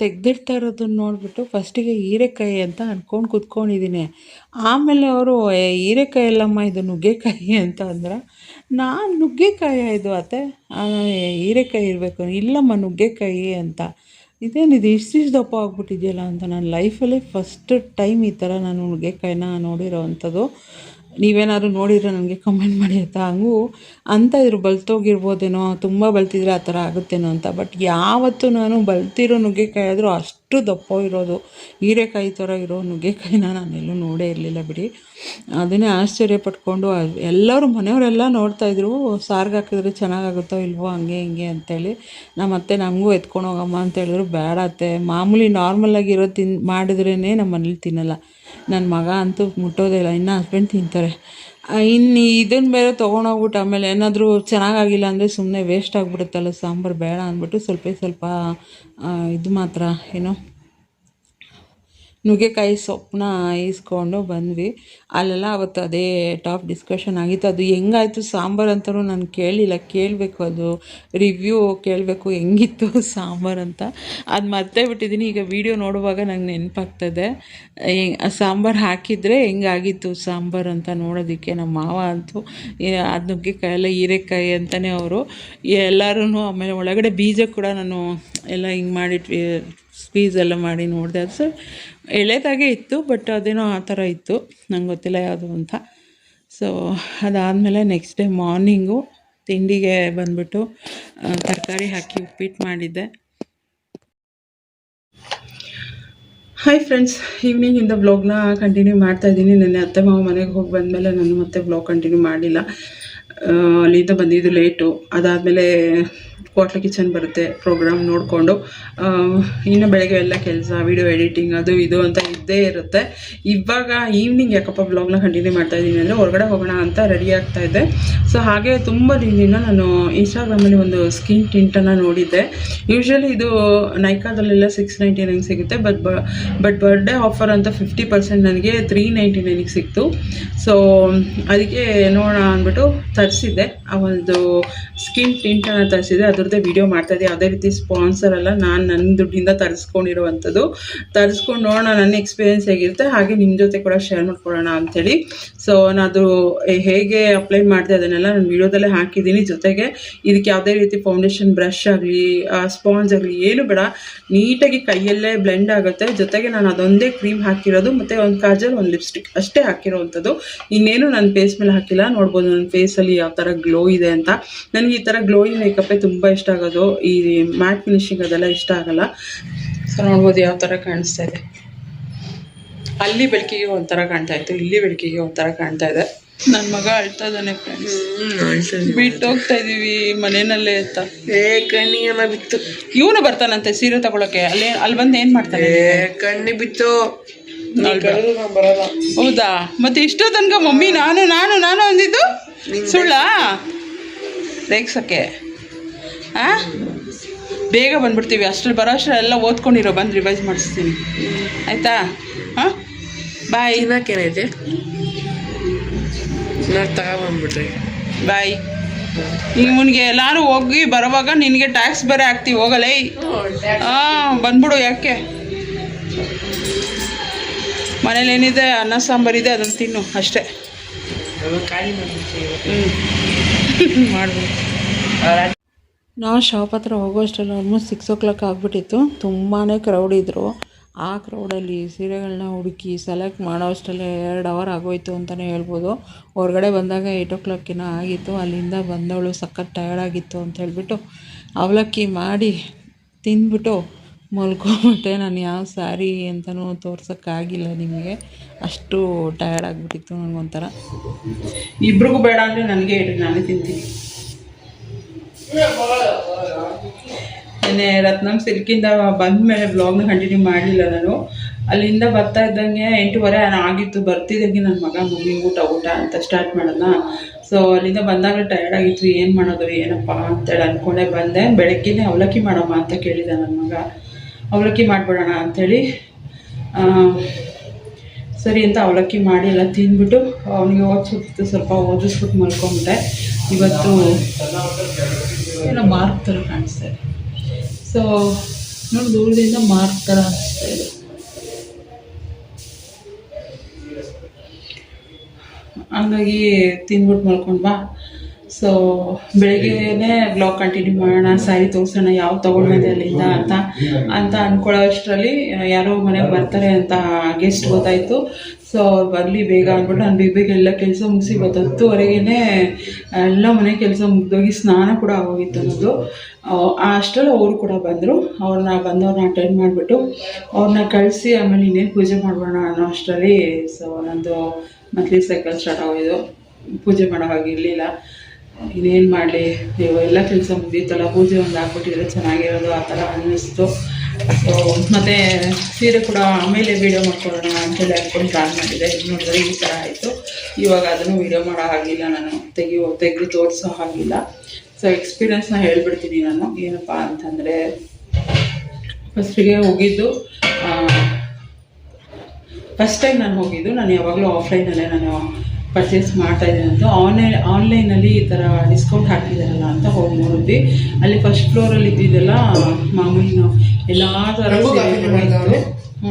ತೆಗ್ದಿಡ್ತಾ ಇರೋದನ್ನ ನೋಡಿಬಿಟ್ಟು ಫಸ್ಟಿಗೆ ಹೀರೆಕಾಯಿ ಅಂತ ಅಂದ್ಕೊಂಡು ಕೂತ್ಕೊಂಡಿದ್ದೀನಿ. ಆಮೇಲೆ ಅವರು ಹೀರೆಕಾಯಿ ಅಲ್ಲಮ್ಮ ಇದು ನುಗ್ಗೆಕಾಯಿ ಅಂತ ಅಂದ್ರೆ, ನಾನು ನುಗ್ಗೆಕಾಯಿ ಇದು ಅತ್ತೆ, ಹೀರೆಕಾಯಿ ಇರಬೇಕು. ಇಲ್ಲಮ್ಮ ನುಗ್ಗೆಕಾಯಿ ಅಂತ. ಇದೇನಿದು ಇಷ್ಟು ದಪ್ಪ ಆಗ್ಬಿಟ್ಟಿದೆಯಲ್ಲ ಅಂತ. ನನ್ನ ಲೈಫಲ್ಲೇ ಫಸ್ಟ್ ಟೈಮ್ ಈ ಥರ ನಾನು ನುಗ್ಗೆಕಾಯಿನ ನೋಡಿರೋ ಅಂಥದ್ದು. ನೀವೇನಾದ್ರು ನೋಡಿದರೆ ನನಗೆ ಕಮೆಂಟ್ ಮಾಡಿ ಆಯಿತಾ. ಹಂಗೂ ಅಂತ ಇದ್ರು ಬಲ್ತೋಗಿರ್ಬೋದೇನೋ, ತುಂಬ ಬಲ್ತಿದ್ರೆ ಆ ಥರ ಆಗುತ್ತೇನೋ ಅಂತ. ಬಟ್ ಯಾವತ್ತೂ ನಾನು ಬಲ್ತಿರೋ ನುಗ್ಗೆಕಾಯಿ ಆದರೂ ಅಷ್ಟು ದಪ್ಪ ಇರೋದು ಹೀರೆಕಾಯಿ ಥರ ಇರೋ ನುಗ್ಗೆಕಾಯಿನ ನಾನೆಲ್ಲೂ ನೋಡೇ ಇರಲಿಲ್ಲ ಬಿಡಿ. ಅದನ್ನೇ ಆಶ್ಚರ್ಯ ಪಟ್ಕೊಂಡು ಎಲ್ಲರೂ ಮನೆಯವರೆಲ್ಲ ನೋಡ್ತಾಯಿದ್ರು, ಸಾರ್ಗೆ ಹಾಕಿದ್ರೆ ಚೆನ್ನಾಗಾಗುತ್ತೋ ಇಲ್ವೋ ಹಂಗೆ ಹಿಂಗೆ ಅಂತೇಳಿ. ನಮ್ಮ ಅತ್ತೆ ನಮಗೂ ಎತ್ಕೊಂಡು ಹೋಗಮ್ಮ ಅಂತ ಹೇಳಿದ್ರು. ಬೇಡ ಅತ್ತೆ, ಮಾಮೂಲಿ ನಾರ್ಮಲಾಗಿರೋ ಮಾಡಿದ್ರೇ ನಮ್ಮ ಮನೇಲಿ ತಿನ್ನಲ್ಲ. ನನ್ನ ಮಗ ಅಂತೂ ಮುಟ್ಟೋದೇ ಇಲ್ಲ, ಇನ್ನು ಹಸ್ಬೆಂಡ್ ತಿಂತಾರೆ. ಇನ್ನು ಇದನ್ನು ಬೇರೆ ತೊಗೊಂಡೋಗ್ಬಿಟ್ಟು ಆಮೇಲೆ ಏನಾದರೂ ಚೆನ್ನಾಗಾಗಿಲ್ಲ ಅಂದರೆ ಸುಮ್ಮನೆ ವೇಸ್ಟ್ ಆಗಿಬಿಡುತ್ತಲ್ಲ ಸಾಂಬಾರು, ಬೇಡ ಅಂದ್ಬಿಟ್ಟು ಸ್ವಲ್ಪ ಇದು ಮಾತ್ರ ಏನೋ ನುಗ್ಗೆಕಾಯಿ ಸೊಪ್ಪನ್ನ ಈಸ್ಕೊಂಡು ಬಂದ್ವಿ. ಅಲ್ಲೆಲ್ಲ ಅವತ್ತು ಅದೇ ಟಾಪ್ ಡಿಸ್ಕಷನ್ ಆಗಿತ್ತು. ಅದು ಹೆಂಗಾಯಿತು ಸಾಂಬಾರು ಅಂತಲೂ ನಾನು ಕೇಳಲಿಲ್ಲ, ಕೇಳಬೇಕು, ಅದು ರಿವ್ಯೂ ಕೇಳಬೇಕು ಹೆಂಗಿತ್ತು ಸಾಂಬಾರು ಅಂತ. ಅದು ಮರ್ತೇ ಬಿಟ್ಟಿದ್ದೀನಿ. ಈಗ ವೀಡಿಯೋ ನೋಡುವಾಗ ನಂಗೆ ನೆನಪಾಗ್ತದೆ ಸಾಂಬಾರು ಹಾಕಿದರೆ ಹೆಂಗಾಗಿತ್ತು ಸಾಂಬಾರು ಅಂತ ನೋಡೋದಕ್ಕೆ. ನಮ್ಮ ಮಾವ ಅಂತೂ ಅದು ನುಗ್ಗೆಕಾಯೆಲ್ಲ ಹೀರೆಕಾಯಿ ಅಂತಲೇ ಅವರು ಎಲ್ಲರೂ. ಆಮೇಲೆ ಒಳಗಡೆ ಬೀಜ ಕೂಡ ನಾನು ಎಲ್ಲ ಹಿಂಗೆ ಮಾಡಿಟ್ವಿ, ಸ್ಕ್ವೀಸ್ ಎಲ್ಲ ಮಾಡಿ ನೋಡಿದೆ. ಅದು ಸರ್ ಎಳೆದಾಗೆ ಇತ್ತು, ಬಟ್ ಅದೇನೋ ಆ ಥರ ಇತ್ತು, ನಂಗೆ ಗೊತ್ತಿಲ್ಲ ಯಾವುದು ಅಂತ. ಸೊ ಅದಾದಮೇಲೆ ನೆಕ್ಸ್ಟ್ ಡೇ ಮಾರ್ನಿಂಗು ತಿಂಡಿಗೆ ಬಂದ್ಬಿಟ್ಟು ತರಕಾರಿ ಹಾಕಿ ಉಪ್ಪಿಟ್ಟು ಮಾಡಿದ್ದೆ. ಹಾಯ್ ಫ್ರೆಂಡ್ಸ್, ಈವ್ನಿಂಗಿಂದ ವ್ಲಾಗ್ನ ಕಂಟಿನ್ಯೂ ಮಾಡ್ತಾಯಿದ್ದೀನಿ. ನೆನ್ನೆ ಅತ್ತೆ ಮಾವ ಮನೆಗೆ ಹೋಗಿ ಬಂದಮೇಲೆ ನಾನು ಮತ್ತೆ ವ್ಲಾಗ್ ಕಂಟಿನ್ಯೂ ಮಾಡಲಿಲ್ಲ. ಅಲ್ಲಿಂದ ಬಂದಿದ್ದು ಲೇಟು. ಅದಾದಮೇಲೆ ಕ್ವಾಟ್ಲ ಕಿಚನ್ ಬರುತ್ತೆ, ಪ್ರೋಗ್ರಾಮ್ ನೋಡಿಕೊಂಡು ಇನ್ನು ಬೆಳಗ್ಗೆ ಎಲ್ಲ ಕೆಲಸ, ವೀಡಿಯೋ ಎಡಿಟಿಂಗ್ ಅದು ಇದು ಅಂತ ಇದ್ದೇ ಇರುತ್ತೆ. ಇವಾಗ ಈವ್ನಿಂಗ್ ಯಾಕಪ್ಪ ವ್ಲಾಗ್ನ ಕಂಟಿನ್ಯೂ ಮಾಡ್ತಾಯಿದ್ದೀನಿ ಅಂದರೆ ಹೊರಗಡೆ ಹೋಗೋಣ ಅಂತ ರೆಡಿ ಆಗ್ತಾಯಿದ್ದೆ. ಸೊ ಹಾಗೆ ತುಂಬ ದಿನದಿಂದ ನಾನು ಇನ್ಸ್ಟಾಗ್ರಾಮಲ್ಲಿ ಒಂದು ಸ್ಕಿನ್ ಟಿಂಟನ್ನು ನೋಡಿದ್ದೆ. ಯೂಶ್ವಲಿ ಇದು ನೈಕಾದಲ್ಲೆಲ್ಲ 699 ಸಿಗುತ್ತೆ, ಬಟ್ ಬರ್ಡೇ ಆಫರ್ ಅಂತ 50% ನನಗೆ 399 ಸಿಕ್ತು. ಸೊ ಅದಕ್ಕೆ ನೋಡೋಣ ಅಂದ್ಬಿಟ್ಟು ತರಿಸಿದ್ದೆ. ಆ ಒಂದು ಸ್ಕಿನ್ ಟಿಂಟನ್ನು ತರಿಸಿದ್ದೆ, ಅದರದ್ದೇ ವೀಡಿಯೋ ಮಾಡ್ತಾಯಿದ್ದೆ. ಯಾವುದೇ ರೀತಿ ಸ್ಪಾನ್ಸರ್ ಅಲ್ಲ, ನಾನು ನನ್ನ ದುಡ್ಡಿಂದ ತರಿಸ್ಕೊಂಡಿರುವಂಥದ್ದು. ತರಿಸ್ಕೊಂಡು ನೋಡೋಣ ನನ್ನ ಎಕ್ಸ್ಪೀರಿಯೆನ್ಸ್ ಹೇಗಿರುತ್ತೆ, ಹಾಗೆ ನಿಮ್ಮ ಜೊತೆ ಕೂಡ ಶೇರ್ ಮಾಡ್ಕೊಳ್ಳೋಣ ಅಂಥೇಳಿ. ಸೊ ನಾನು ಹೇಗೆ ಅಪ್ಲೈ ಮಾಡಿದೆ ಅದನ್ನೆಲ್ಲ ನಾನು ವೀಡಿಯೋದಲ್ಲೇ ಹಾಕಿದ್ದೀನಿ. ಜೊತೆಗೆ ಇದಕ್ಕೆ ಯಾವುದೇ ರೀತಿ ಫೌಂಡೇಶನ್ ಬ್ರಷ್ ಆಗಲಿ ಸ್ಪಾಂಜ್ ಆಗಲಿ ಏನು ಬೇಡ, ನೀಟಾಗಿ ಕೈಯಲ್ಲೇ ಬ್ಲೆಂಡ್ ಆಗುತ್ತೆ. ಜೊತೆಗೆ ನಾನು ಅದೊಂದೇ ಕ್ರೀಮ್ ಹಾಕಿರೋದು, ಮತ್ತು ಒಂದು ಕಾಜಲ್, ಒಂದು ಲಿಪ್ಸ್ಟಿಕ್ ಅಷ್ಟೇ ಹಾಕಿರೋವಂಥದ್ದು. ಇನ್ನೇನು ನನ್ನ ಫೇಸ್ ಮೇಲೆ ಹಾಕಿಲ್ಲ. ನೋಡ್ಬೋದು ನನ್ನ ಫೇಸಲ್ಲಿ ಯಾವ ಥರ ಗ್ಲೋ ಇದೆ ಅಂತ. ನನಗೆ ಈ ಥರ ಗ್ಲೋಯಿಂಗ್ ಮೇಕಪ್ಪೇ ತುಂಬ ಇಷ್ಟ ಆಗೋದು. ಈ ಮ್ಯಾಟ್ ಫಿನಿಶಿಂಗ್ ಅದೆಲ್ಲ ಇಷ್ಟ ಆಗಲ್ಲ. ಸೊ ನೋಡ್ಬೋದು ಯಾವ ಥರ ಕಾಣಿಸ್ತಾ ಇದೆ. ಅಲ್ಲಿ ಬೆಳಕಿಗೆ ಒಂಥರ ಕಾಣ್ತಾ ಇತ್ತು, ಇಲ್ಲಿ ಬೆಳಕಿಗೆ ಒಂಥರ ಕಾಣ್ತಾ ಇದೆ. ನನ್ನ ಮಗ ಅಳ್ತಾ ಇದ್ದಾನೆ ಫ್ರೆಂಡ್ಸ್, ಬಿಟ್ಟು ಹೋಗ್ತಾ ಇದೀವಿ ಮನೆಯಲ್ಲೇ ಅಂತ. ಕಣ್ಣಿಗೆಲ್ಲ ಬಿತ್ತು. ಇವನು ಬರ್ತಾನಂತೆ ಸೀರೆ ತಗೊಳಕ್ಕೆ. ಅಲ್ಲಿ ಬಂದು ಏನು ಮಾಡ್ತಾನೆ? ಕಣ್ಣಿ ಬಿತ್ತು. ಹೌದಾ? ಮತ್ತೆ ಇಷ್ಟೋ ತನಕ ಮಮ್ಮಿ ನಾನು ಅಂದಿದ್ದು ಸುಳ್ಳ ರೇಗ್ಸಕ್ಕೆ? ಬೇಗ ಬಂದ್ಬಿಡ್ತೀವಿ. ಅಷ್ಟ್ರಲ್ಲಿ ಬರೋ ಅಷ್ಟೆಲ್ಲ ಓದ್ಕೊಂಡಿರೋ, ಬಂದು ರಿವೈಸ್ ಮಾಡಿಸ್ತೀನಿ ಆಯಿತಾ? ಹಾಂ, ಬಾಯ್. ಇನ್ನೇನೈತೆ ತಗೊಂಡ್ಬಿಟ್ರಿ. ಬಾಯ್. ಈಗ ಮುನ್ಗೆ ಎಲ್ಲರೂ ಹೋಗಿ ಬರೋವಾಗ ನಿನಗೆ ಟ್ಯಾಕ್ಸ್ ಬೇರೆ ಹಾಕ್ತೀವಿ, ಹೋಗಲೇ. ಹಾಂ, ಬಂದ್ಬಿಡು. ಯಾಕೆ ಮನೇಲಿ ಏನಿದೆ, ಅನ್ನ ಸಾಂಬಾರಿದೆ, ಅದನ್ನು ತಿನ್ನು ಅಷ್ಟೇ. ಮಾಡ್ಬಿಡು. ನಾವು ಶಾಪ್ ಹತ್ರ ಹೋಗೋ ಅಷ್ಟರಲ್ಲಿ ಆಲ್ಮೋಸ್ಟ್ 6 o'clock ಆಗಿಬಿಟ್ಟಿತ್ತು. ತುಂಬಾ ಕ್ರೌಡ್ ಇದ್ದರು. ಆ ಕ್ರೌಡಲ್ಲಿ ಸೀರೆಗಳನ್ನ ಹುಡುಕಿ ಸೆಲೆಕ್ಟ್ ಮಾಡೋ ಅಷ್ಟರಲ್ಲೇ 2 ಅವರ್ ಆಗೋಯ್ತು ಅಂತಲೇ ಹೇಳ್ಬೋದು. ಹೊರಗಡೆ ಬಂದಾಗ 8 o'clock ಆಗಿತ್ತು. ಅಲ್ಲಿಂದ ಬಂದವಳು ಸಖತ್ ಟಯರ್ಡ್ ಆಗಿತ್ತು ಅಂತ ಹೇಳ್ಬಿಟ್ಟು ಅವಲಕ್ಕಿ ಮಾಡಿ ತಿಂದ್ಬಿಟ್ಟು ಮಲ್ಕೊಂಬಿಟ್ಟೆ. ನಾನು ಯಾವ ಸ್ಯಾರಿ ಅಂತಲೂ ತೋರ್ಸೋಕ್ಕಾಗಿಲ್ಲ ನಿಮಗೆ, ಅಷ್ಟು ಟಯರ್ಡ್ ಆಗಿಬಿಟ್ಟಿತ್ತು ನನಗೊಂಥರ. ಇಬ್ರಿಗೂ ಬೇಡ ಅಂದರೆ ನನಗೆ ಇಡ್ರಿ, ನಾನೇ ತಿಂತೀನಿ. ನೆನ್ನೆ ರತ್ನಂ ಸಿಲ್ಕಿಂದ ಬಂದ ಮೇಲೆ ಬ್ಲಾಗ್ನ ಕಂಟಿನ್ಯೂ ಮಾಡಲಿಲ್ಲ ನಾನು. ಅಲ್ಲಿಂದ ಬರ್ತಾ ಇದ್ದಂಗೆ 8:30 ಆಗಿತ್ತು. ಬರ್ತಿದ್ದಂಗೆ ನನ್ನ ಮಗ ಮಮ್ಮಿ ಊಟ ಅಂತ ಸ್ಟಾರ್ಟ್ ಮಾಡೋಣ. ಸೊ ಅಲ್ಲಿಂದ ಬಂದಾಗ ಟಯರ್ಡ್ ಆಗಿತ್ತು. ಏನು ಮಾಡೋದು ಏನಪ್ಪ ಅಂತೇಳಿ ಅಂದ್ಕೊಂಡೆ ಬಂದೆ. ಬೆಳಗ್ಗೆನೇ ಅವಲಕ್ಕಿ ಮಾಡಮ್ಮ ಅಂತ ಕೇಳಿದ ನನ್ನ ಮಗ. ಅವಲಕ್ಕಿ ಮಾಡಿಬಿಡೋಣ ಅಂಥೇಳಿ ಸರಿ ಅಂತ ಅವಲಕ್ಕಿ ಮಾಡಿ ಎಲ್ಲ ತಿಂದ್ಬಿಟ್ಟು ಅವನಿಗೆ ಓದಿಸ್ಬಿಟ್ಟು ಸ್ವಲ್ಪ ಓದಿಸ್ಬಿಟ್ಟು ಮಲ್ಕೊಂಬಿಟ್ಟೆ. ಇವತ್ತು ಏನೋ ಮಾರ್ಕ್ ಥರ ಕಾಣಿಸ್ತಾ ಇದೆ. ಸೊ ನೋಡಿ, ದೂರದಿಂದ ಮಾರ್ಕ್ ಥರ ಅನಿಸ್ತಾ ಇದೆ. ಹಂಗಾಗಿ ತಿಂದ್ಬಿಟ್ಟು ಮಲ್ಕೊಂಡು ಬಾ. ಸೊ ಬೆಳಗ್ಗೆನೇ ಬ್ಲಾಗ್ ಕಂಟಿನ್ಯೂ ಮಾಡೋಣ, ಸ್ಯಾರಿ ತೋರಿಸೋಣ ಯಾವ ತೊಗೊಂಡ್ಬಂದೆ ಅಲ್ಲಿಂದ ಅಂತ ಅಂದ್ಕೊಳ್ಳೋ ಅಷ್ಟರಲ್ಲಿ ಯಾರೋ ಮನೆಗೆ ಬರ್ತಾರೆ ಅಂತ ಗೆಸ್ಟ್ ಗೊತ್ತಾಯಿತು. ಸೊ ಅವ್ರು ಬರಲಿ ಬೇಗ ಅಂದ್ಬಿಟ್ಟು ನಾನು ಬೇಗ ಎಲ್ಲ ಕೆಲಸ ಮುಗಿಸಿ ಇವತ್ತು 10:30 ಎಲ್ಲ ಮನೆ ಕೆಲಸ ಮುಗಿದೋಗಿ ಸ್ನಾನ ಕೂಡ ಆಗೋಗಿತ್ತು ಅನ್ನೋದು. ಅಷ್ಟರಲ್ಲಿ ಅವರು ಕೂಡ ಬಂದರು. ಬಂದವ್ರನ್ನ ಅಟೆಂಡ್ ಮಾಡಿಬಿಟ್ಟು ಅವ್ರನ್ನ ಕಳಿಸಿ ಆಮೇಲೆ ಇನ್ನೇನು ಪೂಜೆ ಮಾಡೋಣ ಅನ್ನೋ ಅಷ್ಟರಲ್ಲಿ ಸೊ ನಂದು ಮಂತ್ಲಿ ಸೈಕಲ್ ಸ್ಟಾರ್ಟ್ ಆಗೋದು. ಪೂಜೆ ಮಾಡೋ ಹಾಗೆ ಇರಲಿಲ್ಲ. ಇನ್ನೇನು ಮಾಡಲಿ, ಎಲ್ಲ ಕೆಲಸ ಮುಗೀತಲ್ಲ, ಪೂಜೆ ಒಂದು ಹಾಕ್ಬಿಟ್ಟಿದ್ರೆ ಚೆನ್ನಾಗಿರೋದು ಆ ಥರ ಅನ್ನಿಸ್ತು. ಸೊ ಮತ್ತು ಸೀರೆ ಕೂಡ ಆಮೇಲೆ ವೀಡಿಯೋ ಮಾಡ್ಕೊಳ್ಳೋಣ ಅಂತೇಳಿ ಅಂದ್ಕೊಂಡು ಪ್ಲಾನ್ ಮಾಡಿದೆ. ನೋಡಿದ್ರೆ ಈ ಥರ ಆಯಿತು. ಇವಾಗ ಅದನ್ನು ವೀಡಿಯೋ ಮಾಡೋ ಹಾಗಿಲ್ಲ, ನಾನು ತೆಗೆದು ತೋರಿಸೋ ಹಾಗಿಲ್ಲ. ಸೊ ಎಕ್ಸ್ಪೀರಿಯನ್ಸ್ನ ಹೇಳ್ಬಿಡ್ತೀನಿ ನಾನು. ಏನಪ್ಪ ಅಂತಂದರೆ, ಫಸ್ಟಿಗೆ ಹೋಗಿದ್ದು ಫಸ್ಟ್ ಟೈಮ್ ನಾನು ಹೋಗಿದ್ದು. ನಾನು ಯಾವಾಗಲೂ ಆಫ್ಲೈನಲ್ಲೇ ನಾನು ಪರ್ಚೇಸ್ ಮಾಡ್ತಾಯಿದ್ದೀನಿ ಅಂತ. ಆನ್ಲೈನಲ್ಲಿ ಈ ಥರ ಡಿಸ್ಕೌಂಟ್ ಹಾಕಿದ್ದಾರಲ್ಲ ಅಂತ ಹೋಗಿ ನೋಡಿದ್ವಿ. ಅಲ್ಲಿ ಫಸ್ಟ್ ಫ್ಲೋರಲ್ಲಿ ಇದ್ದಿದ್ದೆಲ್ಲ ಮಾಮೂಲಿ ನಾವು ಎಲ್ಲ ಥರ ಇತ್ತು.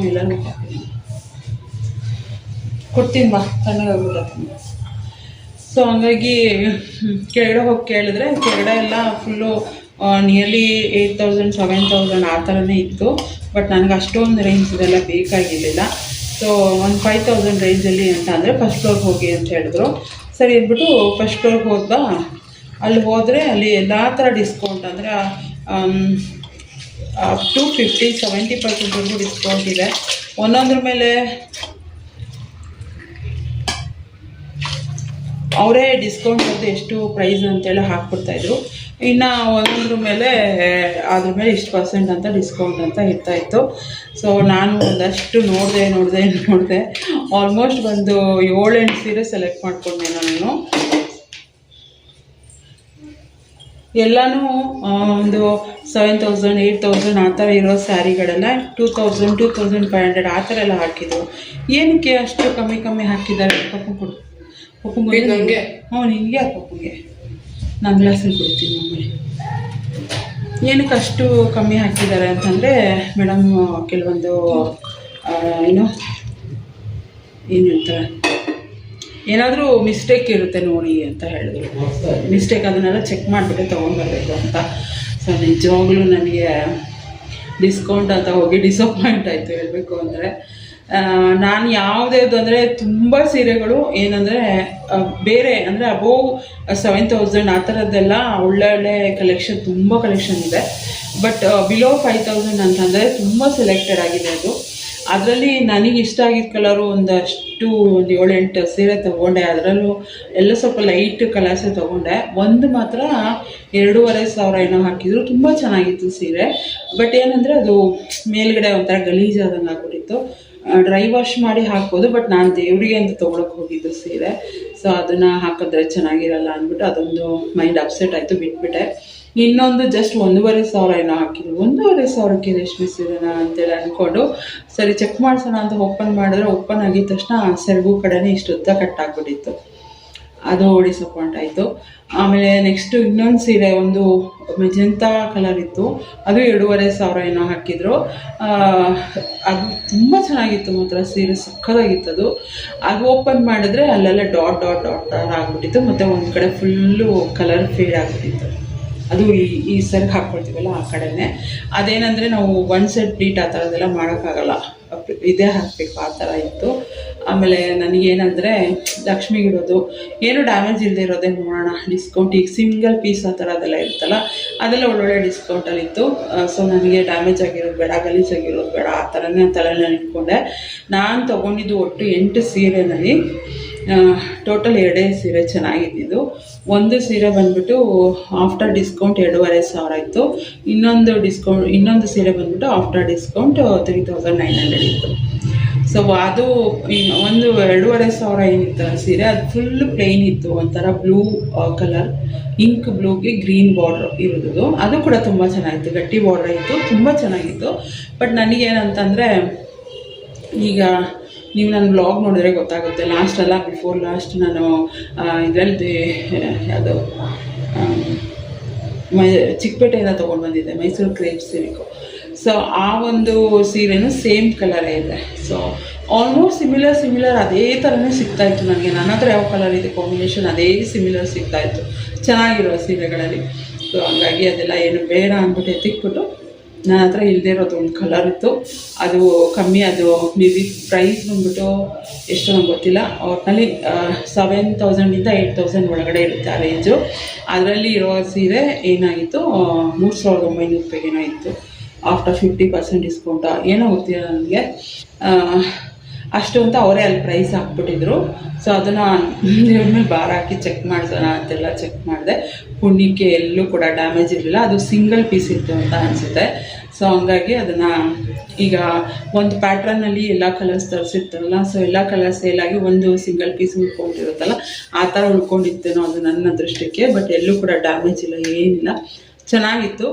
ಎಲ್ಲರೂ ಕೊಡ್ತೀನಿ ಬಾ, ತಣ್ಣಗಾಗ್ಬಿಟ್ಟು. ಸೊ ಹಂಗಾಗಿ ಕೆಳಗಡೆ ಹೋಗಿ ಕೇಳಿದ್ರೆ ಕೆಳಗಡೆ ಎಲ್ಲ ಫುಲ್ಲು ನಿಯರ್ಲಿ 8,000 7,000 ಆ ಥರನೇ ಇತ್ತು. ಬಟ್ ನನಗೆ ಅಷ್ಟೊಂದು ರೇಂಜ್ ಇದೆಲ್ಲ ಬೇಕಾಗಿರಲಿಲ್ಲ. ಸೊ ಒಂದು 5,000 ರೇಂಜಲ್ಲಿ ಅಂತ ಅಂದರೆ ಫಸ್ಟ್ ಫ್ಲೋರ್ಗೆ ಹೋಗಿ ಅಂತ ಹೇಳಿದ್ರು. ಸರಿ ಅಂದ್ಬಿಟ್ಟು ಫಸ್ಟ್ ಫ್ಲೋರ್ಗೆ ಹೋದ. ಅಲ್ಲಿ ಹೋದರೆ ಅಲ್ಲಿ ಎಲ್ಲ ಥರ ಡಿಸ್ಕೌಂಟ್ ಅಂದರೆ ಅಪ್ ಟು 50-70% ಡಿಸ್ಕೌಂಟ್ ಇದೆ. ಒಂದೊಂದ್ರ ಮೇಲೆ ಅವರೇ ಡಿಸ್ಕೌಂಟ್ ಅಂತ ಎಷ್ಟು ಪ್ರೈಸ್ ಅಂತೇಳಿ ಹಾಕ್ಬಿಡ್ತಾಯಿದ್ರು. ಇನ್ನು ಒಂದೊಂದ್ರ ಮೇಲೆ ಅದ್ರ ಮೇಲೆ ಇಷ್ಟು % ಅಂತ ಡಿಸ್ಕೌಂಟ್ ಅಂತ ಇರ್ತಾಯಿತ್ತು. ಸೊ ನಾನು ಒಂದಷ್ಟು ನೋಡಿದೆ. ಆಲ್ಮೋಸ್ಟ್ ಒಂದು 7-8 ಸೀರೆ ಸೆಲೆಕ್ಟ್ ಮಾಡ್ಕೊಂಡೆ ನಾನು. ಎಲ್ಲನೂ ಒಂದು 7,000 8,000 ಆ ಥರ ಇರೋ ಸ್ಯಾರಿಗಳೆಲ್ಲ 2,000 2,500 ಆ ಥರ ಎಲ್ಲ ಹಾಕಿದ್ರು. ಏನಕ್ಕೆ ಅಷ್ಟು ಕಮ್ಮಿ ಹಾಕಿದ್ದಾರೆ? ಪಪ್ಪು ಕೊಡು, ಪಪ್ಪು ನನಗೆ. ನಿನಗೆ ಪಪ್ಪುಗೆ ನಾನು ಗ್ಲಾಸಲ್ಲಿ ಕೊಡ್ತೀನಿ. ಮಮ್ಮಿ ಏನಕ್ಕೆ ಅಷ್ಟು ಕಮ್ಮಿ ಹಾಕಿದ್ದಾರೆ ಅಂತಂದರೆ, ಮೇಡಮ್ ಕೆಲವೊಂದು ಏನು ಹೇಳ್ತಾರೆ, ಏನಾದರೂ ಮಿಸ್ಟೇಕ್ ಇರುತ್ತೆ ನೋಡಿ ಅಂತ ಹೇಳಿದ್ರು. ಮಿಸ್ಟೇಕ್ ಅದನ್ನೆಲ್ಲ ಚೆಕ್ ಮಾಡಿಬಿಟ್ಟು ತೊಗೊಂಡ್ಬರ್ಬೇಕು ಅಂತ. ಸೊ ನಿಜವಾಗ್ಲೂ ನನಗೆ ಡಿಸ್ಕೌಂಟ್ ಅಂತ ಹೋಗಿ ಡಿಸಪಾಯಿಂಟ್ ಆಯಿತು ಹೇಳಬೇಕು ಅಂದರೆ. ನಾನು ಯಾವುದೇದು ಅಂದರೆ ತುಂಬ ಸೀರೆಗಳು ಏನಂದರೆ ಬೇರೆ ಅಂದರೆ ಅಬೋವ್ 7,000 ಆ ಥರದ್ದೆಲ್ಲ ಒಳ್ಳೊಳ್ಳೆ ಕಲೆಕ್ಷನ್, ತುಂಬ ಕಲೆಕ್ಷನ್ ಇದೆ. ಬಟ್ ಬಿಲೋ 5,000 ಅಂತಂದರೆ ತುಂಬ ಸೆಲೆಕ್ಟೆಡ್ ಆಗಿದೆ ಅದು. ಅದರಲ್ಲಿ ನನಗೆ ಇಷ್ಟ ಆಗಿದ್ದ ಕಲರು ಒಂದು 7-8 ಸೀರೆ ತೊಗೊಂಡೆ. ಅದರಲ್ಲೂ ಎಲ್ಲ ಸ್ವಲ್ಪ ಲೈಟ್ ಕಲರ್ಸೇ ತೊಗೊಂಡೆ. ಒಂದು ಮಾತ್ರ 2,500 ಏನೋ ಹಾಕಿದ್ರು. ತುಂಬ ಚೆನ್ನಾಗಿತ್ತು ಸೀರೆ. ಬಟ್ ಏನಂದರೆ ಅದು ಮೇಲ್ಗಡೆ ಒಂಥರ ಗಲೀಜಾದಂಗೆ ಆಗ್ಬಿಟ್ಟಿತ್ತು. ಡ್ರೈ ವಾಶ್ ಮಾಡಿ ಹಾಕ್ಬೋದು. ಬಟ್ ನಾನು ದೇವರಿಗೆ ಅಂತ ತೊಗೊಳಕ್ಕೆ ಹೋಗಿದ್ದು ಸೀರೆ. ಸೊ ಅದನ್ನು ಹಾಕಿದ್ರೆ ಚೆನ್ನಾಗಿರಲ್ಲ ಅಂದ್ಬಿಟ್ಟು ಅದೊಂದು ಮೈಂಡ್ ಅಪ್ಸೆಟ್ ಆಯಿತು, ಬಿಟ್ಬಿಟ್ಟೆ. ಇನ್ನೊಂದು ಜಸ್ಟ್ 1,500 ಏನೋ ಹಾಕಿದ್ರು. 1,500ಕ್ಕೆ ರೇಷ್ಮೆ ಸೀರೆನ ಅಂತೇಳಿ ಅಂದ್ಕೊಂಡು ಸರಿ ಚೆಕ್ ಮಾಡಿಸೋಣ ಅಂತ ಓಪನ್ ಮಾಡಿದ್ರೆ, ಓಪನ್ ಆಗಿದ ತಕ್ಷಣ ಸೆರಗು ಕಡೆನೇ ಇಷ್ಟು ಉದ್ದ ಕಟ್ಟಾಗ್ಬಿಟ್ಟಿತ್ತು. ಅದು ಡಿಸಪಾಯಿಂಟ್ ಆಯಿತು. ಆಮೇಲೆ ನೆಕ್ಸ್ಟು ಇನ್ನೊಂದು ಸೀರೆ ಒಂದು ಮೆಜೆಂತಾ ಕಲರ್ ಇತ್ತು. ಅದು 2,500 ಏನೋ ಹಾಕಿದ್ರು. ಅದು ತುಂಬ ಚೆನ್ನಾಗಿತ್ತು ಮಾತ್ರ ಸೀರೆ, ಸಕ್ಕತ್ತಾಗಿತ್ತು ಅದು. ಅದು ಓಪನ್ ಮಾಡಿದ್ರೆ ಅಲ್ಲೆಲ್ಲ ಡಾಟ್ ಆಗ್ಬಿಟ್ಟಿತ್ತು. ಮತ್ತು ಒಂದು ಕಡೆ ಫುಲ್ಲು ಕಲರ್ ಫೇಡ್ ಆಗಿಬಿಟ್ಟಿತ್ತು. ಅದು ಈ ಸರಿಗೆ ಹಾಕ್ಕೊಳ್ತೀವಲ್ಲ ಆ ಕಡೆನೇ. ಅದೇನಂದರೆ ನಾವು ಒನ್ ಸೆಟ್ ಪ್ಲೀಟ್ ಆ ಥರದ್ದೆಲ್ಲ ಮಾಡೋಕ್ಕಾಗಲ್ಲ, ಇದೇ ಹಾಕಬೇಕು ಆ ಥರ ಇತ್ತು. ಆಮೇಲೆ ನನಗೇನಂದರೆ ಲಕ್ಷ್ಮಿಗಿಡೋದು ಏನು ಡ್ಯಾಮೇಜ್ ಇಲ್ಲದೆ ಇರೋದೇ ನೋಡೋಣ ಡಿಸ್ಕೌಂಟ್. ಈಗ ಸಿಂಗಲ್ ಪೀಸ್ ಆ ಥರ ಅದೆಲ್ಲ ಇರುತ್ತಲ್ಲ ಅದೆಲ್ಲ ಒಳ್ಳೊಳ್ಳೆ ಡಿಸ್ಕೌಂಟಲ್ಲಿತ್ತು. ಸೊ ನನಗೆ ಡ್ಯಾಮೇಜ್ ಆಗಿರೋದು ಬೇಡ, ಗಲೀಜಾಗಿರೋದು ಬೇಡ, ಆ ಥರನೇ ತಲೆನಲ್ಲಿ ಇಟ್ಕೊಂಡೆ. ನಾನು ತೊಗೊಂಡಿದ್ದು ಒಟ್ಟು 8 ಸೀರೆನಲ್ಲಿ ಟೋಟಲ್ 2 ಸೀರೆ ಚೆನ್ನಾಗಿದ್ದಿದ್ದು. ಒಂದು ಸೀರೆ ಬಂದ್ಬಿಟ್ಟು ಆಫ್ಟರ್ ಡಿಸ್ಕೌಂಟ್ 2,500 ಇತ್ತು. ಇನ್ನೊಂದು ಸೀರೆ ಬಂದ್ಬಿಟ್ಟು ಆಫ್ಟರ್ ಡಿಸ್ಕೌಂಟ್ 3,900 ಇತ್ತು. ಸೊ ಅದು ಒಂದು 2,500 ಏನಿತ್ತು ಸೀರೆ, ಅದು ಫುಲ್ ಪ್ಲೇನ್ ಇತ್ತು. ಒಂಥರ ಬ್ಲೂ ಕಲರ್, ಇಂಕ್ ಬ್ಲೂಗೆ ಗ್ರೀನ್ ಬಾರ್ಡ್ರ್ ಇರೋದು. ಅದು ಕೂಡ ತುಂಬ ಚೆನ್ನಾಗಿತ್ತು, ಗಟ್ಟಿ ಬಾರ್ಡ್ರ್ ಇತ್ತು, ತುಂಬ ಚೆನ್ನಾಗಿತ್ತು. ಬಟ್ ನನಗೇನಂತಂದರೆ, ಈಗ ನೀವು ನನ್ನ ಬ್ಲಾಗ್ ನೋಡಿದ್ರೆ ಗೊತ್ತಾಗುತ್ತೆ, ಲಾಸ್ಟ್ ಅಲ್ಲ ಬಿಫೋರ್ ಲಾಸ್ಟ್ ನಾನು ಇದರಲ್ಲಿ ಯಾವುದು ಚಿಕ್ಕಪೇಟೆಯಿಂದ ತೊಗೊಂಡು ಬಂದಿದ್ದೆ, ಮೈಸೂರು ಕ್ರೇಪ್ ಸಿಲ್ಕು. ಸೊ ಆ ಒಂದು ಸೀರೆನೂ ಸೇಮ್ ಕಲರೇ ಇದೆ. ಸೊ ಆಲ್ಮೋಸ್ಟ್ ಸಿಮಿಲರ್ ಅದೇ ಥರನೇ ಸಿಗ್ತಾಯಿತ್ತು ನನಗೆ. ನನ್ನ ಹತ್ರ ಯಾವ ಕಲರ್ ಇದೆ ಕಾಂಬಿನೇಷನ್ ಅದೇ ಸಿಮಿಲರ್ ಸಿಗ್ತಾಯಿತ್ತು ಚೆನ್ನಾಗಿರೋ ಸೀರೆಗಳಲ್ಲಿ. ಸೊ ಹಂಗಾಗಿ ಅದೆಲ್ಲ ಏನು ಬೇಡ ಅಂದ್ಬಿಟ್ಟು ಎತ್ತಿಕ್ಬಿಟ್ಟು ನನ್ನ ಹತ್ರ ಇಲ್ಲದೇ ಇರೋದು ಒಂದು ಕಲರ್ ಇತ್ತು, ಅದು ಕಮ್ಮಿ. ಅದು ಮೇಬಿ ಪ್ರೈಸ್ ಬಂದ್ಬಿಟ್ಟು ಎಷ್ಟು ನಂಗೆ ಗೊತ್ತಿಲ್ಲ, ಒಟ್ಟಿನಲ್ಲಿ 7,000ಇಂದ 8,000 ಒಳಗಡೆ ಇರುತ್ತೆ ಆ ರೇಂಜು. ಅದರಲ್ಲಿ ಇರೋ ಸೀರೆ ಏನಾಗಿತ್ತು 3,900 ರೂಪಾಯಿಗೇನೋ ಇತ್ತು, ಆಫ್ಟರ್ 50% ಡಿಸ್ಕೌಂಟ ಏನೋ ಗೊತ್ತಿಲ್ಲ ನನಗೆ. ಅಷ್ಟು ಅಂತ ಅವರೇ ಅಲ್ಲಿ ಪ್ರೈಸ್ ಹಾಕ್ಬಿಟ್ಟಿದ್ರು. ಸೊ ಅದನ್ನು ದೇವ್ರ ಮೇಲೆ ಭಾರ ಹಾಕಿ ಚೆಕ್ ಮಾಡಿಸೋಣ ಅಂತೆಲ್ಲ ಚೆಕ್ ಮಾಡಿದೆ. ಪುಣ್ಯಕ್ಕೆ ಎಲ್ಲೂ ಕೂಡ ಡ್ಯಾಮೇಜ್ ಇರಲಿಲ್ಲ. ಅದು ಸಿಂಗಲ್ ಪೀಸ್ ಇತ್ತು ಅಂತ ಅನಿಸುತ್ತೆ. ಸೊ ಹಂಗಾಗಿ ಅದನ್ನು ಈಗ ಒಂದು ಪ್ಯಾಟ್ರನ್ನಲ್ಲಿ ಎಲ್ಲ ಕಲರ್ಸ್ ತರಿಸಿರ್ತಾರಲ್ಲ, ಸೊ ಎಲ್ಲ ಕಲರ್ ಸೇಲಾಗಿ ಒಂದು ಸಿಂಗಲ್ ಪೀಸ್ ಉಳ್ಕೊಂಡಿರುತ್ತಲ್ಲ, ಆ ಥರ ಉಳ್ಕೊಂಡಿತ್ತೇನೋ ಅದು ನನ್ನ ದೃಷ್ಟಿಗೆ. ಬಟ್ ಎಲ್ಲೂ ಕೂಡ ಡ್ಯಾಮೇಜ್ ಇಲ್ಲ, ಏನಿಲ್ಲ, ಚೆನ್ನಾಗಿತ್ತು.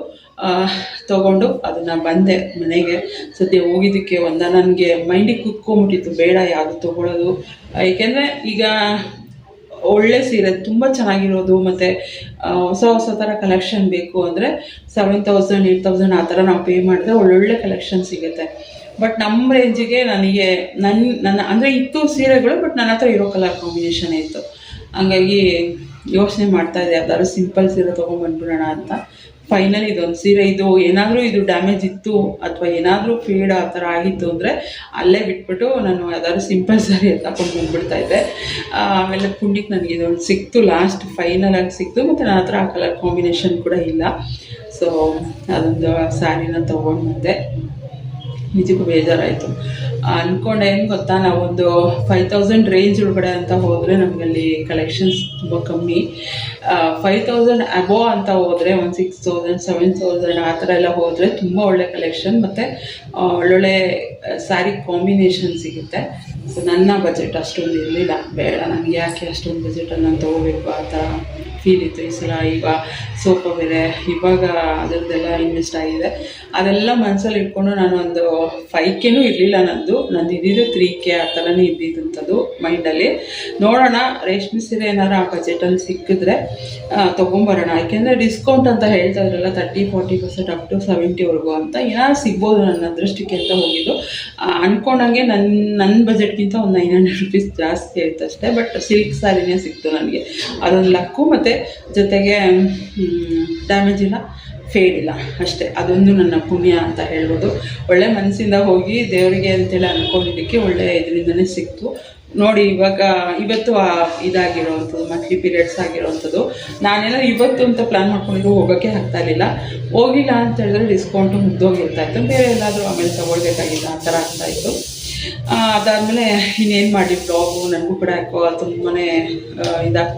ತೊಗೊಂಡು ಅದನ್ನು ಬಂದೆ ಮನೆಗೆ. ಸದ್ಯ ಹೋಗಿದ್ದಕ್ಕೆ ನನಗೆ ಮೈಂಡಿಗೆ ಕೂತ್ಕೊಂಬಿಟ್ಟಿತ್ತು ಬೇಡ ಯಾವುದು ತೊಗೊಳ್ಳೋದು. ಏಕೆಂದರೆ ಈಗ ಒಳ್ಳೆ ಸೀರೆ ತುಂಬ ಚೆನ್ನಾಗಿರೋದು ಮತ್ತು ಹೊಸ ಥರ ಕಲೆಕ್ಷನ್ ಬೇಕು ಅಂದರೆ 7,000 8,000 ಆ ಥರ ನಾವು ಪೇ ಮಾಡಿದ್ರೆ ಒಳ್ಳೊಳ್ಳೆ ಕಲೆಕ್ಷನ್ ಸಿಗುತ್ತೆ. ಬಟ್ ನಮ್ಮ ರೇಂಜಿಗೆ ನನಗೆ ನನ್ನ ಅಂದರೆ ಇತ್ತು ಸೀರೆಗಳು, ಬಟ್ ನನ್ನ ಹತ್ರ ಇರೋ ಕಲರ್ ಕಾಂಬಿನೇಷನೇ ಇತ್ತು. ಹಂಗಾಗಿ ಯೋಚನೆ ಮಾಡ್ತಾಯಿದ್ದೆ ಯಾವ್ದಾದ್ರು ಸಿಂಪಲ್ ಸೀರೆ ತೊಗೊಂಡ್ಬಂದ್ಬಿಡೋಣ ಅಂತ. ಫೈನಲಿ ಇದೊಂದು ಸೀರೆ, ಇದು ಏನಾದರೂ ಇದು ಡ್ಯಾಮೇಜ್ ಇತ್ತು ಅಥವಾ ಏನಾದರೂ ಫೇಡ್ ಆ ಥರ ಆಗಿತ್ತು ಅಂದರೆ ಅಲ್ಲೇ ಬಿಟ್ಬಿಟ್ಟು ನಾನು ಯಾವ್ದಾದ್ರು ಸಿಂಪಲ್ ಸ್ಯಾರಿ ತಗೊಂಡು ಬಂದುಬಿಡ್ತಾಯಿದ್ದೆ. ಆಮೇಲೆ ಪುಣ್ಯಕ್ಕೆ ನನಗೆ ಇದೊಂದು ಸಿಕ್ತು, ಲಾಸ್ಟ್ ಫೈನಲಾಗಿ ಸಿಕ್ತು. ಮತ್ತು ನನ್ನ ಹತ್ರ ಆ ಕಲರ್ ಕಾಂಬಿನೇಷನ್ ಕೂಡ ಇಲ್ಲ. ಸೊ ಅದೊಂದು ಸ್ಯಾರಿನ ತೊಗೊಂಡು ಬಂದೆ. ನಿಜಕ್ಕೂ ಬೇಜಾರಾಯಿತು. ಅಂದ್ಕೊಂಡೆ ಏನು ಗೊತ್ತಾ, ನಾವೊಂದು 5,000 ರೇಂಜ್ ಒಳಗಡೆ ಅಂತ ಹೋದರೆ ನಮಗಲ್ಲಿ ಕಲೆಕ್ಷನ್ಸ್ ತುಂಬ ಕಮ್ಮಿ. 5,000 ಅಬೋ ಅಂತ ಹೋದರೆ ಒಂದು 6,000 7,000 ಆ ಥರ ಎಲ್ಲ ಹೋದರೆ ತುಂಬ ಒಳ್ಳೆ ಕಲೆಕ್ಷನ್ ಮತ್ತು ಒಳ್ಳೊಳ್ಳೆ ಸ್ಯಾರಿ ಕಾಂಬಿನೇಷನ್ ಸಿಗುತ್ತೆ. ಸೊ ನನ್ನ ಬಜೆಟ್ ಅಷ್ಟೊಂದು ಇರಲಿಲ್ಲ, ಬೇಡ ನನಗೆ ಯಾಕೆ ಅಷ್ಟೊಂದು ಬಜೆಟಲ್ಲಿ ನಾನು ತೊಗೋಬೇಕು ಆ ಥರ ಫೀಲ್ ಇತ್ತು ಈ ಸಲ. ಈಗ ಸೋಫಾ ಬೇರೆ, ಇವಾಗ ಅದರದ್ದೆಲ್ಲ ಇನ್ವೆಸ್ಟ್ ಆಗಿದೆ. ಅದೆಲ್ಲ ಮನಸ್ಸಲ್ಲಿ ಇಟ್ಕೊಂಡು ನಾನು ಒಂದು 5Kನೂ ಇರಲಿಲ್ಲ ನಂದು ಇದ್ದಿದ್ದು 3K ಆ ಥರನೇ ಇದ್ದಿದ್ದಂಥದ್ದು ಮೈಂಡಲ್ಲಿ. ನೋಡೋಣ ರೇಷ್ಮೆ ಸೀರೆ ಏನಾದ್ರು ಆ ಬಜೆಟಲ್ಲಿ ಸಿಕ್ಕಿದ್ರೆ ತೊಗೊಂಬರೋಣ. ಯಾಕೆಂದರೆ ಡಿಸ್ಕೌಂಟ್ ಅಂತ ಹೇಳ್ತಾ ಇದ್ರಲ್ಲ 30-40% ಅಪ್ ಟು 70ವರೆಗೂ ಅಂತ, ಏನಾದ್ರು ಸಿಗ್ಬೋದು ನನ್ನ ದೃಷ್ಟಿಗೆ ಅಂತ ಹೋಗಿದ್ದು. ಅಂದ್ಕೊಂಡಂಗೆ ನನ್ನ ಬಜೆಟ್ಗಿಂತ ಒಂದು 900 ರೂಪೀಸ್ ಜಾಸ್ತಿ ಆಯಿತು ಅಷ್ಟೇ. ಬಟ್ ಸಿಲ್ಕ್ ಸ್ಯಾರಿನೇ ಸಿಕ್ತು ನನಗೆ, ಅದೊಂದು ಲಕ್ಕು. ಮತ್ತು ಜೊತೆಗೆ ಡ್ಯಾಮೇಜ್ ಇಲ್ಲ, ಫೇಡ್ ಇಲ್ಲ ಅಷ್ಟೇ. ಅದೊಂದು ನನ್ನ ಪುಣ್ಯ ಅಂತ ಹೇಳ್ಬೋದು. ಒಳ್ಳೆ ಮನಸ್ಸಿಂದ ಹೋಗಿ ದೇವರಿಗೆ ಅಂತೇಳಿ ಅಂದ್ಕೊಂಡಿದ್ದಕ್ಕೆ ಒಳ್ಳೆ ಇದರಿಂದನೇ ಸಿಕ್ತು. ನೋಡಿ ಇವತ್ತು ಇದಾಗಿರೋವಂಥದ್ದು ಮಂತ್ಲಿ ಪೀರಿಯಡ್ಸ್ ಆಗಿರೋವಂಥದ್ದು. ನಾನೇನೋ ಇವತ್ತು ಅಂತ ಪ್ಲ್ಯಾನ್ ಮಾಡ್ಕೊಂಡಿದ್ರು ಹೋಗೋಕ್ಕೆ ಆಗ್ತಾ ಇರಲಿಲ್ಲ. ಹೋಗಿಲ್ಲ ಅಂತ ಹೇಳಿದ್ರೆ ಡಿಸ್ಕೌಂಟು ಮುಗ್ದೋಗಿರ್ತಾಯಿತ್ತು, ಬೇರೆ ಎಲ್ಲಾದರೂ ಆಮೇಲೆ ತೊಗೊಳ್ಬೇಕಾಗಿಲ್ಲ ಆ ಥರ ಆಗ್ತಾಯಿತ್ತು. ಅದಾದಮೇಲೆ ಇನ್ನೇನು ಮಾಡಿ ಬ್ಲಾಗು ನನಗೂ ಕೂಡ ಯಾಕೋ ತುಂಬಾ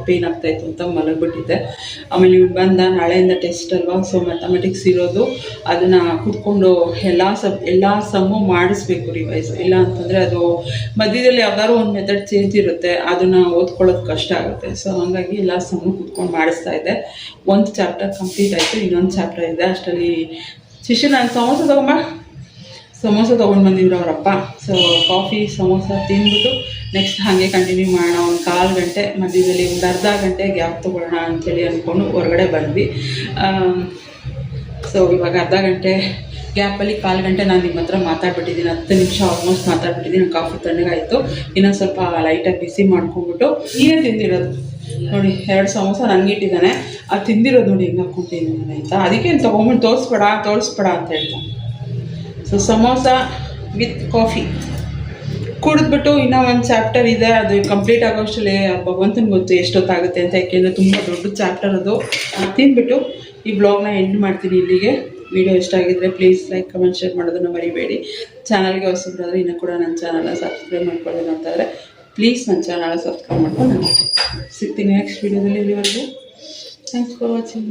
ಪೇಯ್ನ್ ಆಗ್ತಾಯಿತ್ತು ಅಂತ ಮಲಗಿಬಿಟ್ಟಿದ್ದೆ. ಆಮೇಲೆ ಇವ್ರು ಬಂದ, ನಾಳೆಯಿಂದ ಟೆಸ್ಟ್ ಅಲ್ವಾ, ಸೊ ಮ್ಯಾಥಮೆಟಿಕ್ಸ್ ಇರೋದು, ಅದನ್ನು ಕೂತ್ಕೊಂಡು ಎಲ್ಲ ಸಮ್ಮು ಮಾಡಿಸ್ಬೇಕು ರಿವೈಸ್. ಇಲ್ಲ ಅಂತಂದರೆ ಅದು ಮಧ್ಯದಲ್ಲಿ ಯಾವ್ದಾದ್ರು ಒಂದು ಮೆಥಡ್ ಚೇಂಜ್ ಇರುತ್ತೆ, ಅದನ್ನು ಓದ್ಕೊಳ್ಳೋದು ಕಷ್ಟ ಆಗುತ್ತೆ. ಸೊ ಹಾಗಾಗಿ ಎಲ್ಲ ಸಮ್ಮು ಕೂತ್ಕೊಂಡು ಮಾಡಿಸ್ತಾ ಇದ್ದೆ. ಒಂದು ಚಾಪ್ಟರ್ ಕಂಪ್ಲೀಟ್ ಆಯಿತು, ಇನ್ನೊಂದು ಚಾಪ್ಟರ್ ಇದೆ. ಅಷ್ಟರಲ್ಲಿ ಶಿಶು ನಾನು ಸಮೋಸ ತೊಗೊಂಡು ಬಂದಿದ್ರು ಅವರಪ್ಪ. ಸೊ ಕಾಫಿ ಸಮೋಸ ತಿಂದ್ಬಿಟ್ಟು ನೆಕ್ಸ್ಟ್ ಹಾಗೆ ಕಂಟಿನ್ಯೂ ಮಾಡೋಣ. ಒಂದು 1/4 ಗಂಟೆ ಮಧ್ಯದಲ್ಲಿ ಒಂದು ಅರ್ಧ ಗಂಟೆ ಗ್ಯಾಪ್ ತೊಗೊಳ್ಳೋಣ ಅಂಥೇಳಿ ಅಂದ್ಕೊಂಡು ಹೊರಗಡೆ ಬಂದ್ವಿ. ಸೊ ಇವಾಗ ಅರ್ಧ ಗಂಟೆ ಗ್ಯಾಪಲ್ಲಿ 1/4 ಗಂಟೆ ನಾನು ನಿಮ್ಮ ಹತ್ರ ಮಾತಾಡ್ಬಿಟ್ಟಿದ್ದೀನಿ, 10 ನಿಮಿಷ ಆಲ್ಮೋಸ್ಟ್ ಮಾತಾಡ್ಬಿಟ್ಟಿದ್ದೀನಿ. ಕಾಫಿ ತಣ್ಣಗಾಯಿತು, ಇನ್ನೊಂದು ಸ್ವಲ್ಪ ಲೈಟಾಗಿ ಬಿಸಿ ಮಾಡ್ಕೊಂಡ್ಬಿಟ್ಟು ನೀರೇ ತಿಂದಿರೋದು ನೋಡಿ 2 ಸಮೋಸ ನನಗಿಟ್ಟಿದ್ದಾನೆ. ಅದು ತಿಂದಿರೋದು ನೋಡಿ ಹೆಂಗೆ ಹಾಕ್ಕೊಂಡಿದ್ದಾನೆ ಆಯಿತಾ. ಅದಕ್ಕೆ ತೊಗೊಂಬಿಟ್ಟು ತೋರಿಸ್ಬೇಡ ಅಂತ ಹೇಳ್ತಾನೆ. ಸೊ ಸಮೋಸ ವಿತ್ ಕಾಫಿ ಕುಡಿದ್ಬಿಟ್ಟು ಇನ್ನೂ ಒಂದು ಚಾಪ್ಟರ್ ಇದೆ, ಅದು ಕಂಪ್ಲೀಟ್ ಆಗೋಷ್ಟರಲ್ಲಿ ಭಗವಂತನಿಗೆ ಗೊತ್ತು ಎಷ್ಟೊತ್ತಾಗುತ್ತೆ ಅಂತ. ಯಾಕೆಂದರೆ ತುಂಬ ದೊಡ್ಡ ಚಾಪ್ಟರ್ ಅದು. ತಿಂದ್ಬಿಟ್ಟು ಈ ಬ್ಲಾಗ್ನ ಎಂಡ್ ಮಾಡ್ತೀನಿ ಇಲ್ಲಿಗೆ. ವಿಡಿಯೋ ಇಷ್ಟ ಆಗಿದ್ದರೆ ಪ್ಲೀಸ್ ಲೈಕ್ ಕಮೆಂಟ್ ಶೇರ್ ಮಾಡೋದನ್ನು ಮರಿಬೇಡಿ. ಚಾನಲ್ಗೆ ಹೊಸಬ್ರಾದರೆ ಇನ್ನೂ ಕೂಡ ನನ್ನ ಚಾನಲ್ನ ಸಬ್ಸ್ಕ್ರೈಬ್ ಮಾಡ್ಕೊಳ್ಳಿ ನೋಡ್ತಾಯಿದ್ರೆ ಪ್ಲೀಸ್ ನನ್ನ ಚಾನಲ್ನ ಸಬ್ಸ್ಕ್ರೈಬ್ ಮಾಡ್ಕೊಂಡು ನಾನು ಸಿಗ್ತೀನಿ ನೆಕ್ಸ್ಟ್ ವೀಡಿಯೋದಲ್ಲಿ. ಇಲ್ಲಿವರೆಗೂ ಥ್ಯಾಂಕ್ಸ್ ಫಾರ್ ವಾಚಿಂಗ್.